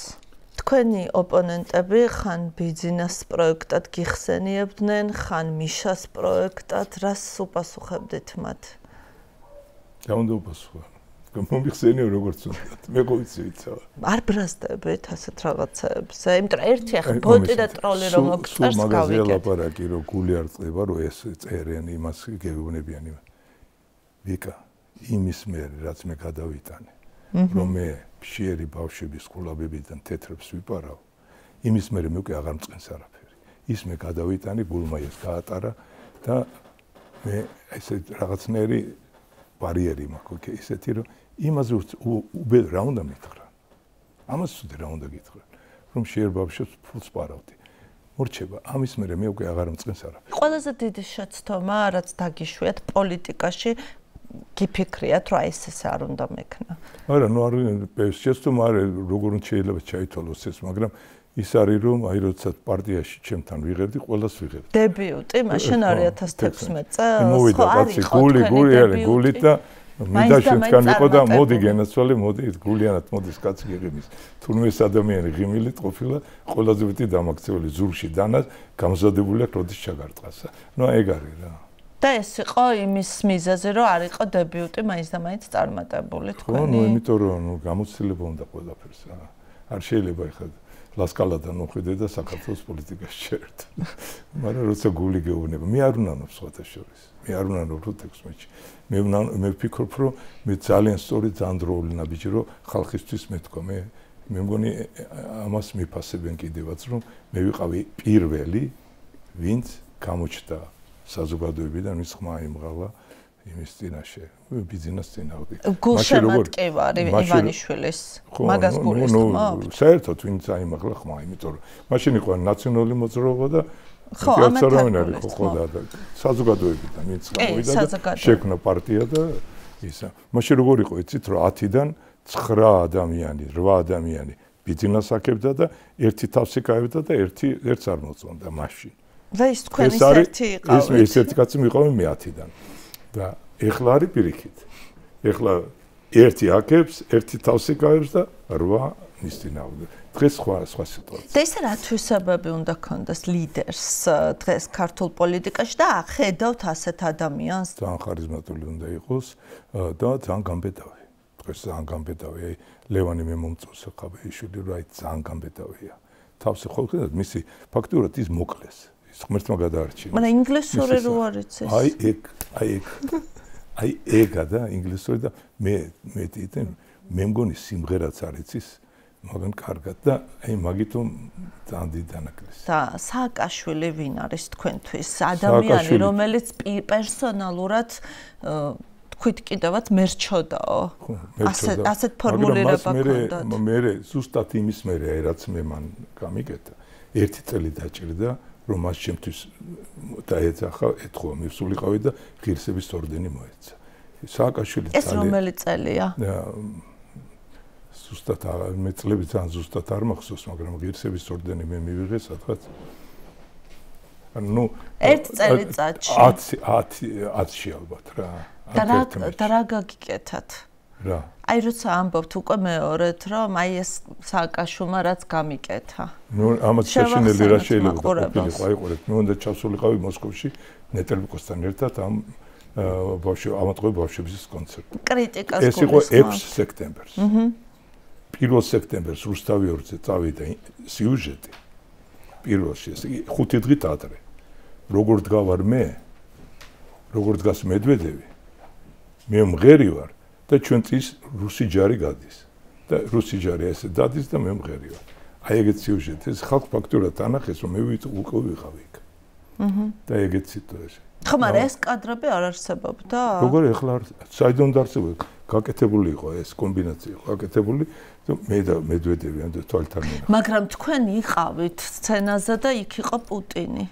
თქვენი ოპონენტები ხან ბიზნეს პროექტად გიხსენიებდნენ, ხან მიშას პროექტად, რას უპასუხებდით მათ? რა უნდა უპასუხო? მომიხსენიო როგორც უნდა. მე ხო ვიცი ვიცა. არ ბრასდებით ასეთ რაღაცებს. იმიტომ რომ ერთი ახლა ბოტი და ტროლი რომ მოგწერს გავიგეთ. მაგაზე ლაპარაკი რომ გული არ წდება, რომ ეს წერენ იმას გეუბნებიან იმ. ვიკა, იმის მერე რაც მე გადავიტანე. რომ მე ფშიერი ბავშვების სკოლაბებიდან თეთრებს ვიპარავ, იმის მერე მე უკვე აღარ მწყენს არაფერი. ის მე გადავიტანე, გულმა ეს გაატარა და მე ესე რაღაცნაირი ბარიერი მაქვს, ისეთი რომ იმაზე უბედ რა უნდა მითხრა. ამას უდე რა უნდა გითხრა, რომ ფშიერ ბავშვებს ფულს პარავდი. მორჩება, ამის მერე მე უკვე აღარ მწყენს არაფერი. ყველაზე დიდი შეცდომა, რაც დაგიშვიათ პოლიტიკაში გიფიქრიათ, რომ ეს არ უნდა მექნა. არა, ნუ არ შეცდომა არ როგორ უნდა შეიძლება ჩაითვალოს ეს, მაგრამ ის არის რომ აი როცა პარტიაში ჩემთან ვიღებდი, ყველას ვიღებდი. დებიუტი მაშინ არის 2016 წელს. მოვიდა კაცი, გული და მინდა შენთან იყო და მოდი გენაცვალე, მოდი გულიანად მოდის კაცი გიღიმის. თუნდაც ეს ადამიანი ღიმილით ყოფილა, ყველაზე მეტი დამაქცეული ზურგში დანას გამზადებული აქვს როდის ჩაგარტყასა. ნუ ეგ არის რა. და ეს იყო იმის მიზეზი, რომ არ იყო დებიუტი მაინც და მაინც წარმატებული თქვენი. ხო, ნუ იმიტომ რომ გამოცდილება უნდა ყველაფერს რა. არ შეიძლება ეხლა ლასკალადან უხვიდე და საქართველოს პოლიტიკაში შეერთ. მაგრამ როცა გული გეუბნება, მე არ უნანობ სხვათა შორის. მე არ უნანობ რუთექსმეთში. მე ვფიქრობ, რომ მე ძალიან სწორი ძალიან დროული ნაბიჯი, რომ ხალხისთვის მეთქვა. მე მგონი ამას მიფასებენ კიდევაც, რომ მე ვიყავი პირველი, ვინც გამოჩნდა საზოგადოებიდან ვის ხმა იმღავა იმის წინაშე, ბიზნეს წინააღმდეგ. გულშემატკივარი კი ვარ ივანიშვილის, მაგას გულისხმობ? საერთოდ ვინც აიმაღლა ხმა, იმიტომ რომ მაშინ იყო ნაციონალური მოძრაობა და ხო, ამათაც ხო და საზოგადოებიდან ვინც გამოვიდა და შექმნა პარტია და ისა. მაშინ როგორ იყო, იცით რომ 10-დან 9 ადამიანი, 8 ადამიანი ბიზნეს აკებდა და ერთი თავს იკავებდა და ერთს არ მოწონდა მაშინ. და ის თქვენ ის ერთი იყავით. ეს ერთი კაცი მიყავი მე 10-დან. და ეხლა არის პირიქით. ეხლა ერთი აკებს, ერთი თავს იკავებს და 8 ნისტინავდა. დღეს სხვა სიტუაცია. და ესე რა თვისებები უნდა გქონდეს ლიდერს დღეს ქართულ პოლიტიკაში და ხედავთ ასეთ ადამიანს? ძალიან ხარიზმატული უნდა იყოს და ძალიან გამბედავი. დღეს ძალიან გამბედავი. ლევანი მე მომწონს ხაბეიშვილი, რა ძალიან გამბედავია. თავზე ხო ხედავთ, მისი ფაქტურად ის მოკლეს. ღმერთმა გადაარჩინა. მაგრამ ინგლისური რო არ იცის. აი ეგა და ინგლისური და მე მგონი სიმღერაც არ იცის, მაგრამ კარგად და აი მაგითო ძალიან დიდი დანაკლისი. და სააკაშვილი ვინ არის თქვენთვის? ადამიანი, რომელიც პერსონალურად თქვით კიდევაც მერჩოდაო. ასეთ ფორმულირება გქონდათ. მე ზუსტად იმის მერე რაც მე მან გამიკეთა, 1 წელი დაჭირდა რომ მას ჩემთვის დაეძახა, ეთქვა, მივსულიყავი და ღირსების ორდენი მოეცა. სააკაშვილი ეს რომელი წელია? ზუსტად მე წლები ძალიან ზუსტად არ მახსოვს, მაგრამ ღირსების ორდენი მე მივიღე სადღაც ანუ ერთ წელიწადში 10-ში ალბათ რა. და რა გაგიკეთათ? რა. აი როცა ამბობთ უკვე მეორედ, რომ აი ეს სააკაშვილმა რაც გამიკეთა. ნუ ამათ საშინელი რა შეიძლება ყოფილიყო, აიყურეთ. მე უნდა ჩავსულიყავი მოსკოვში ნეტელბიკოსთან ერთად ამ ბავშვების კონცერტი. კრიტიკას ეს იყო 6 სექტემბერს. 1 სექტემბერს რუსთავიორზე წავიდა სიუჟეტი. პირველში 5 დღით ადრე. როგორ დგავარ მე? როგორ დგას მედვედევი? მე მღერი ვარ და ჩვენ წის რუსი ჯარი გადის. და რუსი ჯარი ესე დადის და მე მღერი ვარ. აი ეგეთ სიუჟეტი. ეს ხალხ ფაქტურად ანახეს, რომ მე უკვე ვიყავი იქ. და ეგეთ სიტუაცია. ხო, მაგრამ ეს კადრები არ არსებობდა? როგორ ეხლა საიდან დაარსებოდა? გაკეთებული იყო ეს კომბინაცია, გაკეთებული მე და მედვედევი ან თვალთან. მაგრამ თქვენ იყავით სცენაზე და იქ იყო პუტინი.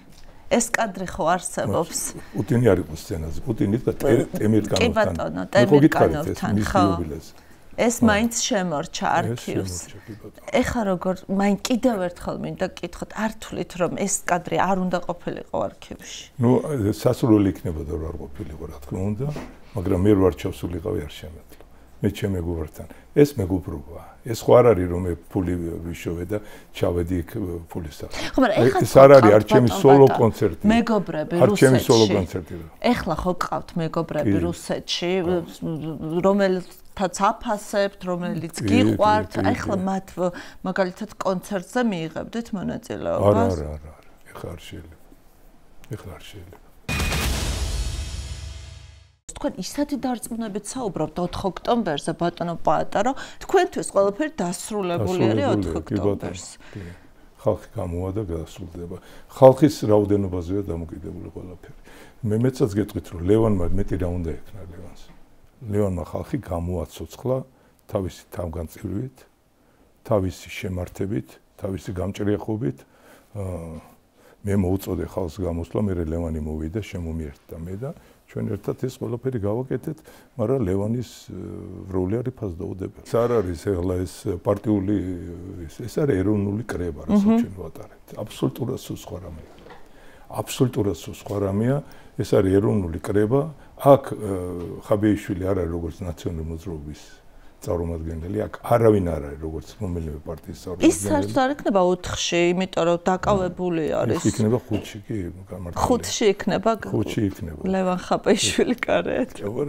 ეს კადრი ხო არსებობს? პუტინი არ იყო სცენაზე, პუტინი და ტემირკანოვთან. კი ბატონო, ტემირკანოვთან, ხო. ეს მაინც შემორჩა არქივს. ეხლა როგორ მაინც კიდევ ერთხელ მინდა გკითხოთ, არ თვლით რომ ეს კადრი არ უნდა ყოფილიყო არქივში? ნუ სასურველი იქნებოდა რომ არ ყოფილიყო, რა თქმა უნდა, მაგრამ მე ვარ ჩავსულიყავი არ შემეძლო. მე ჩემ მეგობრთან. ეს მეგობრობაა. ეს ხო არ არის რომ მე ფული ვიშოვე და ჩავედი იქ ფულის სახით. ხო, მაგრამ ეხლა ეს არ არის არ ჩემი სოლო კონცერტი. მეგობრები რუსეთში. არ ჩემი სოლო კონცერტი. ეხლა ხო გყავთ მეგობრები რუსეთში, რომელთაც აფასებთ, რომელიც გიყვართ, ეხლა მათ მაგალითად კონცერტზე მიიღებდით მონაწილეობას? არა. ეხლა არ შეიძლება. თქვენ ისეთი დარწმუნებით საუბრობთ 4 ოქტომბერზე ბატონო პაატა, რომ თქვენთვის ყველაფერი დასრულებული არის 4 ოქტომბერს. ხალხი გამოვა და გადასრულდება. ხალხის რაოდენობაზეა დამოკიდებული ყველაფერი. მე მეცაც გეტყვით, რომ ლევანმა მეტი რა უნდა ექნა ლევანს. ლევანმა ხალხი გამოაცოცხლა თავისი თავგანწირვით, თავისი შემართებით, თავისი გამჭრიახობით. მე მოუწოდე ხალხს გამოსვლა, მე ლევანი მოვიდა, შემომიერთა მე და ჩვენ ერთად ეს ყველაფერი გავაკეთეთ, მაგრამ ლევანის როლი არის ფასდაუდებელი. ეს არ არის ეხლა ეს პარტიული ეს არის ეროვნული კრება, რასაც ჩვენ ვატარებთ. აბსოლუტურად სხვა რამეა. აბსოლუტურად სხვა რამეა, ეს არის ეროვნული კრება. აქ ხაბეიშვილი არ არის როგორც ნაციონალური მოძრაობის წარმომადგენელი, აქ არავინ არ არის როგორც რომელიმე პარტიის წარმომადგენელი. ის საერთოდ არ იქნება 4-ში, იმიტომ რომ დაკავებული არის. ის იქნება 5-ში, კი, გამართლებით. 5-ში იქნება. 5-ში იქნება. ლევან ხაბეიშვილი კარეთ. აბა,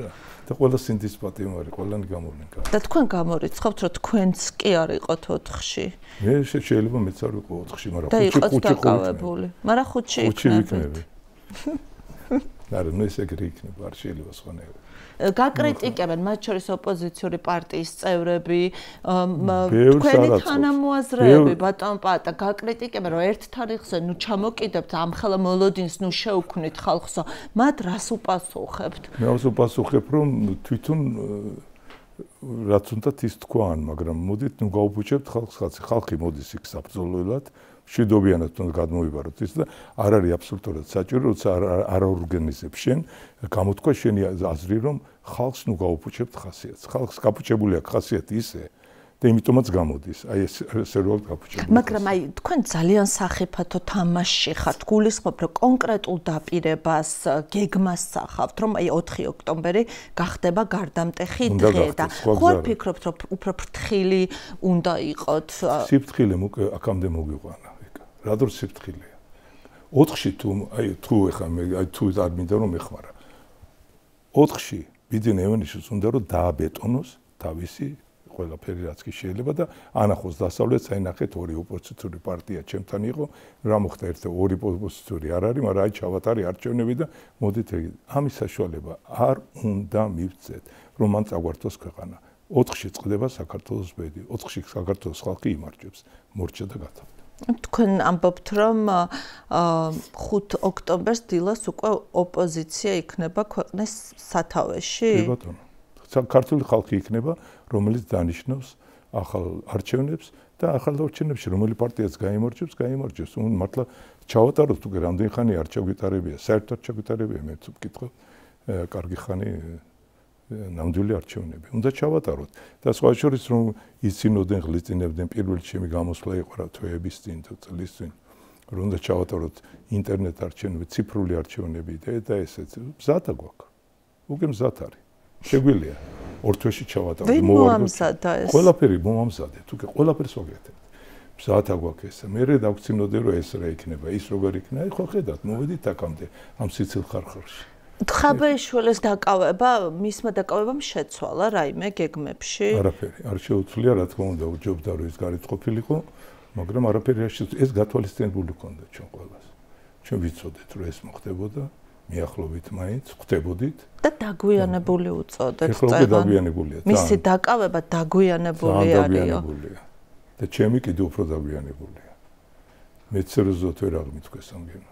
და ყველა სინდის პატიმარი, ყველანი გამოვლენ კარეთ. და თქვენ გამორიცხავთ, რომ თქვენც კი არ იყოთ 4-ში. მე შეიძლება მეც არ ვიყო 4-ში, მაგრამ 5-ში და იყოთ დაკავებული. მაგრამ 5-ში იქნებით. არა, ნუ ეს ეგრე იქნება, არ შეიძლება სხვანაირად. გაკრიტიკებენ მათ შორის ოპოზიციური პარტიის წევრები, თქვენი თანამოაზრეები, ბატონ პაატა, გაკრიტიკებენ, რომ ერთ თარიღზე ნუ ჩამოკიდებთ ამხელა მოლოდინს, ნუ შეუქმნით ხალხსო, მათ რას უპასუხებთ? მე ვუპასუხებ, რომ თვითონ რაც უნდათ ის თქვან, მაგრამ მოდით ნუ გავუფუჭებთ ხალხს, ხალხი მოდის იქ საბრძოლველად. მშვიდობიანად უნდა გადმოვიბაროთ ის და არ არის აბსოლუტურად საჭირო, როცა არ ორგანიზებს შენ, გამოთქვა შენი აზრი, რომ ხალხს ნუ გაუფუჭებთ ხასიათს. ხალხს გაფუჭებული აქვს ხასიათი ისე და იმიტომაც გამოდის. აი ეს სერიოზულად გაფუჭებული. მაგრამ აი თქვენ ძალიან სახიფათო თამაშში ხართ. გულისხმობ, რომ კონკრეტულ დაპირებას, გეგმას სახავთ, რომ აი 4 ოქტომბერი გახდება გარდამტეხი დღე და ხო არ ფიქრობთ, რომ უფრო ფრთხილი უნდა იყოთ? სიფრთხილე აქამდე მოგვიყვანა. რადო სიფრთხილეა. 4-ში თუ ეხა მე თუ არ მინდა რომ ეხმარა. 4-ში ბიძინა ევანიშვილს უნდა რომ დააბეტონოს თავისი ყველაფერი რაც კი შეიძლება და ანახოს დასავლეთს, აინახეთ ორი ოპოზიციური პარტია ჩემთან იყო, რა მოხდა ერთი ორი ოპოზიციური არ არის, მაგრამ აი ჩავატარი არჩევნები და მოდით ეგ. ამის საშუალება არ უნდა მივცეთ, რომ მან წაგვართოს ქვეყანა. 4-ში წყდება საქართველოს ბედი. 4-ში საქართველოს ხალხი იმარჯვებს. მორჩა და გათავდა. თქვენ ამბობთ, რომ 5 ოქტომბერს დილას უკვე ოპოზიცია იქნება ქვეყნის სათავეში? კი ბატონო. ქართული ხალხი იქნება, რომელიც დანიშნავს ახალ არჩევნებს და ახალ არჩევნებში რომელი პარტიაც გაიმარჯვებს, მართლა ჩავატაროთ უკვე რამდენი ხანი არ ჩაგვიტარებია, საერთოდ ჩაგვიტარებია, მე ვკითხავ, კარგი ხანი ნამდვილი არჩევნები. უნდა ჩავატაროთ და სხვა შორის რომ იცინოდენ, ღლიწინებდნენ პირველი ჩემი გამოსვლა იყო რა თვეების წინ, წლის წინ. რომ უნდა ჩავატაროთ ინტერნეტ არჩევნები, ციფრული არჩევნები და ესეც მზად აგვაქვს. უკვე მზად არის. შეგვიძლია ორ თვეში ჩავატაროთ. ვინ მოამზადა ეს? ყველაფერი მომამზადეთ, უკვე ყველაფერს ვაკეთებთ. მზად აგვაქვს ეს. მე დავქცინოდე რომ ეს რა იქნება, ის როგორ იქნება, ხო ხედავთ, მოვედით აქამდე ამ სიცილ ხარხალში. თხაბეიშვილის დაკავება, მისმა დაკავებამ შეცვალა რაიმე გეგმებში? არაფერი, არ შეუცვლია, რა თქმა უნდა, უჯობდა რომ ის გარეთ ყოფილიყო, მაგრამ არაფერი არ შეუცვლია. ეს გათვალისწინებული ჰქონდა ჩვენ ყველას. ჩვენ ვიცოდეთ რომ ეს მოხდებოდა, მიახლობით მაინც ხვდებოდით და დაგვიანებული უწოდეთ წეგან. ეხლა დაგვიანებულია. მისი დაკავება დაგვიანებული არისო. და ჩემი კიდევ უფრო დაგვიანებულია. მეც სერიოზულად ვერ აღმითქვეს ამგენო.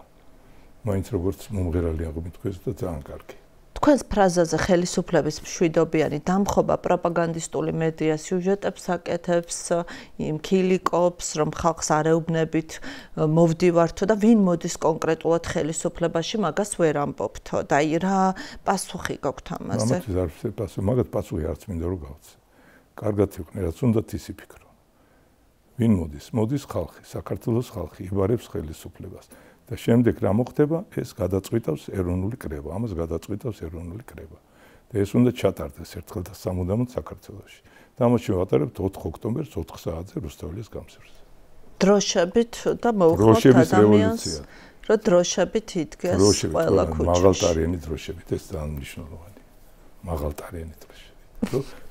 მაინც როგორც მომღერალი აღმითქვეს და ძალიან კარგი. თქვენს ფრაზაზე ხელისუფლების მშვიდობიანი დამხობა პროპაგანდისტული მედია სიუჟეტებს აკეთებს, იმ ქილიკობს, რომ ხალხს არეუბნებით მოვდივართო და ვინ მოდის კონკრეტულად ხელისუფლებაში, მაგას ვერ ამბობთო და აი რა პასუხი გაქვთ ამაზე? ამათ არ ვსე პასუხი, მაგათ პასუხი არც მინდა რომ გავცე. კარგად იყვნენ, რაც უნდათ ისი ფიქრო. ვინ მოდის? მოდის ხალხი, საქართველოს ხალხი იბარებს ხელისუფლებას. და შემდეგ რა მოხდება? ეს გადაწყვიტავს ეროვნული კრება. ამას გადაწყვიტავს ეროვნული კრება. და ეს უნდა ჩატარდეს ერთხელ და სამუდამოდ საქართველოში. და ამას შევატარებთ 4 ოქტომბერს 4 საათზე რუსთაველის გამზირზე. დროშებით და მოუხმოთ ადამიანს, რომ დროშებით იდგეს ყველა ქუჩაში. მაღალტარიანი დროშებით, ეს ძალიან მნიშვნელოვანია. მაღალტარიანი დროშებით.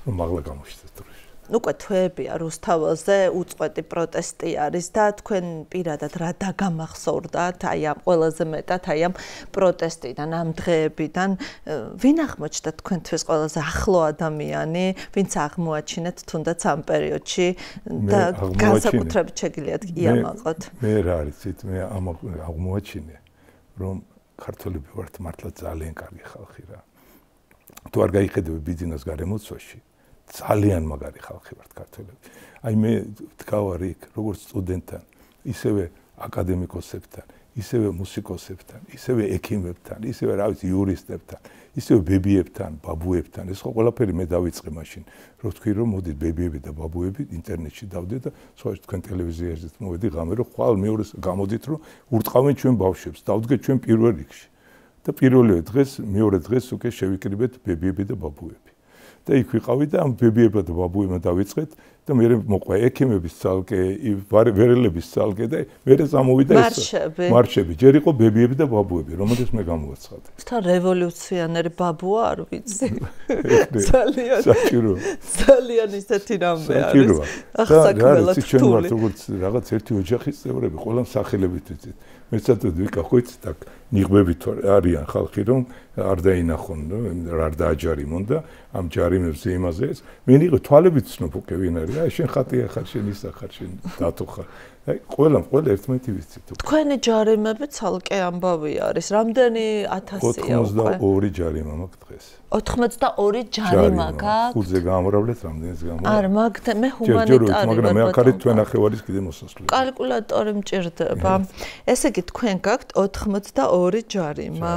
რომ მაღლა გამოჩნდეს დროშა. უკვე თვეებია რუსთაველზე უწყვეტი პროტესტი არის და თქვენ პირადად რა დაგამახსოვრდათ აი ამ ყველაზე მეტად აი ამ პროტესტიდან, ამ დღეებიდან ვინ აღმოჩნდა თქვენთვის ყველაზე ახლო ადამიანი, ვინც აღმოაჩინეთ თუნდაც ამ პერიოდში და განსაკუთრებით შეგიძლიათ იამაყოთ? მე რა არიცით, მე აღმოაჩინე, რომ ქართველები ვართ მართლა ძალიან კარგი ხალხი რა. თუ არ გაიხედები ბიზნეს გარემოცვაში ძალიან მაგარი ხალხი ვართ ქართველები. აი მე ვდგავარ იქ როგორც სტუდენტთან, ისევე აკადემიკოსებთან, ისევე მუსიკოსებთან, ისევე ექიმებთან, ისევე რა ვიცი იურისტებთან, ისევე ბებიებთან, ბაბუებთან. ეს ხო ყველაფერი მე დავიწყე მაშინ, რომ თქვი რომ მოდით ბებიები და ბაბუები ინტერნეტში დავდეთ და სხვა თქვენ ტელევიზიაზეც მოვედი ღამე რომ ხვალ მეორეს გამოდით რომ ურტყავენ ჩვენ ბავშვებს, დავდგეთ ჩვენ პირველ რიგში. და პირველივე დღეს, მეორე დღეს უკვე შევიკრიბეთ ბებიები და ბაბუები. და იქ ვიყავი და ამ ბებიებმა და ბაბუებმა დავიწყეთ და მე მოყვა ექიმების ცალკე, ვერელების ცალკე და მე წამოვიდა ეს მარშები. ჯერ იყო ბებიები და ბაბუები, რომელსაც მე გამოვაცხადე. თან რევოლუციონერი ბაბუა არ ვიცი. ძალიან ისეთი რამე არის. ახსაკმელად რთული. როგორც რაღაც ერთი ოჯახის წევრები, ყველა სახელებით ვიცით. მეცადოდ ვიკახოთ და ნიღბებით არიან ხალხი რომ არ დაინახონ, არ დააჯარიმონ და ამ ჯარიმებზე იმაზეც. მე ნიღე თვალებით ვცნობ უკვე ვინ არის. აი შენ ხატია ხარ, შენ ისა ხარ, შენ დათო ხარ. აი ყველა ერთმანეთი ვიცით. თქვენი ჯარიმები ცალკე ამბავი არის. რამდენი ათასია უკვე? 82 ჯარიმა მაქვს დღეს. 82 ჯარიმა გაქვთ? ხუთზე გამრავლეთ, რამდენიც გამრავლეთ. არ მაგ მე ჰუმანიტარი მაგრამ მე ახარით თქვენ ახევარის კიდე მოსასვლელი. კალკულატორი მჭირდება. ესე იგი თქვენ გაქვთ 82 ჯარიმა.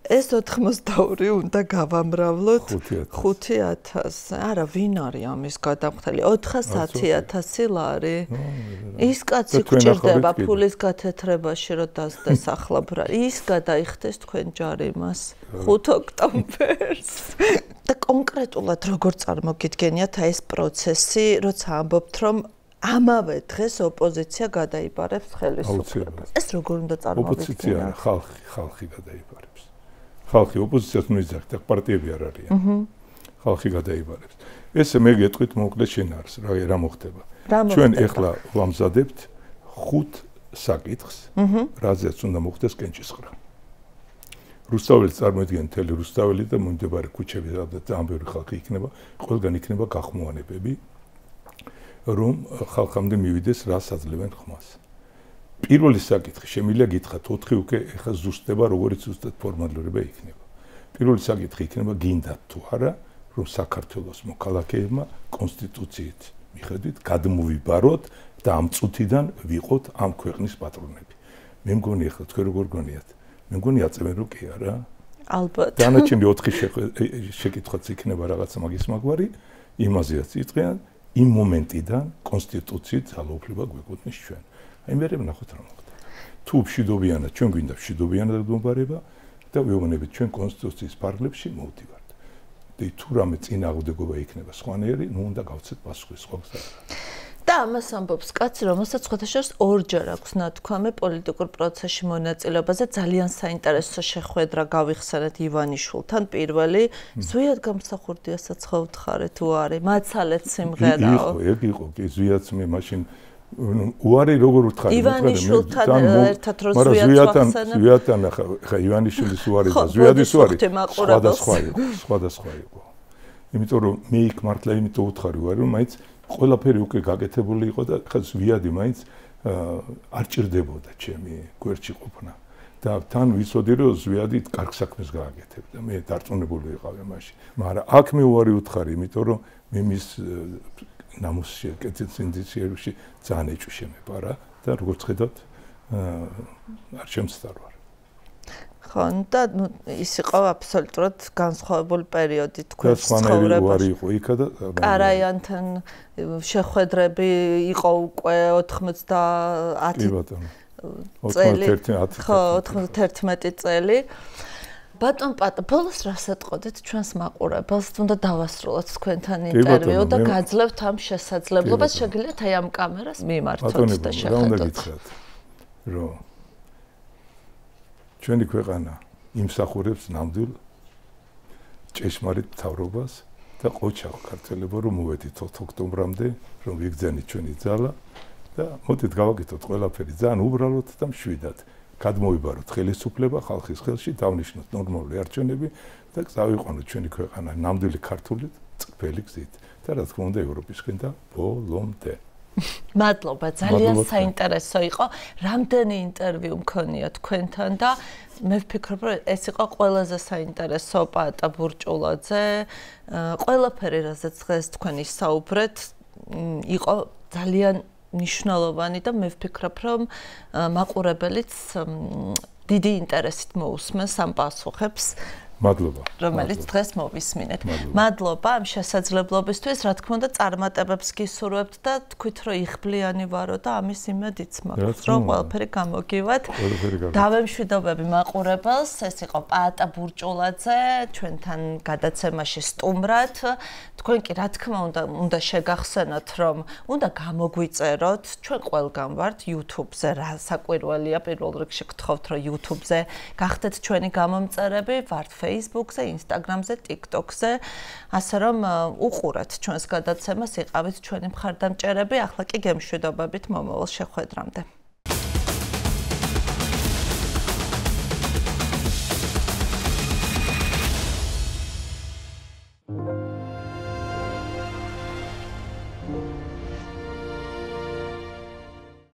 ეს 82 უნდა გავამრავლოთ 5000. არა, ვინ არის ამის გადამხდელი? 410,000 ლარი. ის კაცი გჭირდება ფულის გათეთრებაში, რომ დასდეს ახლა ბრალი. ის გადაიხდეს თქვენ ჯარიმას 5 ოქტომბერს. და კონკრეტულად როგორ წარმოგიდგენიათ ეს პროცესი, როცა ამბობთ, რომ ამავე დღეს ოპოზიცია გადაიბარებს ხელისუფლებას. ეს როგორ უნდა წარმოვიდგინოთ? ოპოზიცია ხალხი გადაიბარებს. ხალხი ოპოზიციას მოიძახთ, პარტიები არ არიან. ხალხი გადაიბარებს. ესე მე გეტყვით მოკლედ შინაარს, რა მოხდება. ჩვენ ეხლა ვამზადებთ 5 საკითხს, რაზეც უნდა მოხდეს კენჭისყრა. რუსთაველი წარმოიდგინეთ მთელი რუსთაველი და მომდებარე ქუჩები, სადაც ამ ბევრი ხალხი იქნება, ყველგან იქნება გახმოვანებები, რომ ხალხამდე მივიდეს რას აძლევენ ხმას. პირველი საკითხი შემიძლია გითხრათ 4 უკვე ეხლა ზუსტდება, როგორც ზუსტად ფორმალურობა იქნება. პირველი საკითხი იქნება გინდათ თუ არა, რომ საქართველოს მოქალაქეებმა კონსტიტუციით მიხედვით გადმოვიბაროთ და ამ წუთიდან ვიყოთ ამ ქვეყნის პატრონები. მე მგონი ეხლა თქვენ როგორ გონიათ? მე მგონი აწევენ რომ კი არა? ალბათ. დანარჩენი 4 შეკითხვაც იქნება რაღაცა მაგის მაგვარი, იმაზეაც იწყიან იმ მომენტიდან კონსტიტუციით ძალაუფლება გვეკუთვნის ჩვენ. აი მე ვნახოთ რა მოხდა. თუ მშვიდობიანად ჩვენ გვინდა მშვიდობიანად გამბარება და ვეუბნებით ჩვენ კონსტიტუციის ფარგლებში მოვდივართ. და თუ რამე წინააღმდეგობა იქნება სხვანაირი, ნუ უნდა გავცეთ პასუხი სხვა გზა. და ამას ამბობს კაცი, რომელსაც სხვათაშორის ორჯერ აქვს ნათქვამი პოლიტიკურ პროცესში მონაწილეობაზე, ძალიან საინტერესო შეხვედრა გავიხსენეთ ივანიშვილთან. პირველი ზვიად გამსახურდია საცხოუთხარი თუ არის, მაცალეთ სიმღერაო. ეგ იყო, კი ზვიადს მე მაშინ უარი როგორ ვთხარი ივანიშვილთან ერთად რო ზვიადთან ხა ივანიშვილის უარი და ზვიადის უარი სხვადასხვა იყო. იმიტომ რომ მე იქ მართლა იმიტომ ვთხარი უარი რომ მაინც ყველაფერი უკვე გაკეთებული იყო და ხა ზვიადი მაინც არ ჭირდებოდა ჩემი გვერდში ყოფნა და თან ვიცოდი რომ ზვიადი კარგ საქმეს გააკეთებდა. მე დარწმუნებული ვიყავი მაშინ. მაგრამ აქ მე უარი ვთხარი, იმიტომ რომ მე მის ნამუსში კეთილსინდისიერში ძალიან ეჭვშემება რა და როგორც ხედავთ არ შემცდარ ვარ. ხო, და ის იყო აბსოლუტურად განსხვავებული პერიოდი თქვენს ცხოვრებაში. იყო იქა და კარაიანთან შეხვედრები იყო უკვე 90 კი ბატონო. წელი. ხო, 91 წელი. ბატონ პატა, ბოლოს რას ატყოდეთ ჩვენს მაყურებელს? უნდა დავასრულოთ თქვენთან ინტერვიუ და გაძლევთ ამ შესაძლებლობას. შეგიძლიათ აი ამ კამერას მიმართოთ და შეხედოთ. რა უნდა გითხრათ? რომ ჩვენი ქვეყანა იმსახურებს ნამდვილ ჭეშმარიტ მთავრობას და ყოჩაღ ქართველებო რომ მოვედით ოქტომბრამდე, რომ ვიგრძენით ჩვენი ძალა და მოდით გავაკეთოთ ყველაფერი ძალიან უბრალოდ და მშვიდად. გადმოვიბაროთ ხელისუფლება ხალხის ხელში, დავნიშნოთ ნორმალური არჩევნები და გავიყვანოთ ჩვენი ქვეყანა ნამდვილი ქართული წრფელი გზით და რა თქმა უნდა ევროპისკენ და ბოლომდე. მადლობა, ძალიან საინტერესო იყო. რამდენი ინტერვიუ მქონია თქვენთან და მე ვფიქრობ, რომ ეს იყო ყველაზე საინტერესო პაატა ბურჭულაძე. ყველაფერი, რაზეც დღეს თქვენ ისაუბრეთ, იყო ძალიან ნიშნულოვანი და მე ვფიქრობ, რომ მაყურებელიც დიდი ინტერესით მოусმენს ამ პასუხებს. მადლობა. რომელიც დღეს მოვისმინეთ. მადლობა ამ შესაძლებლობისთვის, რა თქმა უნდა, წარმატებებს გისურვებთ და თქვით, რომ იხბლიანი ვარო და ამის იმედიც მაქვს, რომ ყველაფერი გამოგივათ. დავემშვიდობები მაყურებელს, ეს იყო პაატა ბურჭულაძე, ჩვენთან გადაცემაში სტუმრად. თქვენ კი რა თქმა უნდა შეგახსენოთ, რომ უნდა გამოგვიწეროთ, ჩვენ ყველგან ვართ YouTube-ზე, რა საკვირველია, პირველ რიგში გთხოვთ, რომ YouTube-ზე გახდეთ ჩვენი გამომწერები, ვართ Facebook-ზე, Instagram-ზე, TikTok-ზე, ასე რომ უყურეთ ჩვენს გადაცემას, იყავით ჩვენი მხარდამჭერები, ახლა კი გემშვიდობებით მომავალ შეხვედრამდე.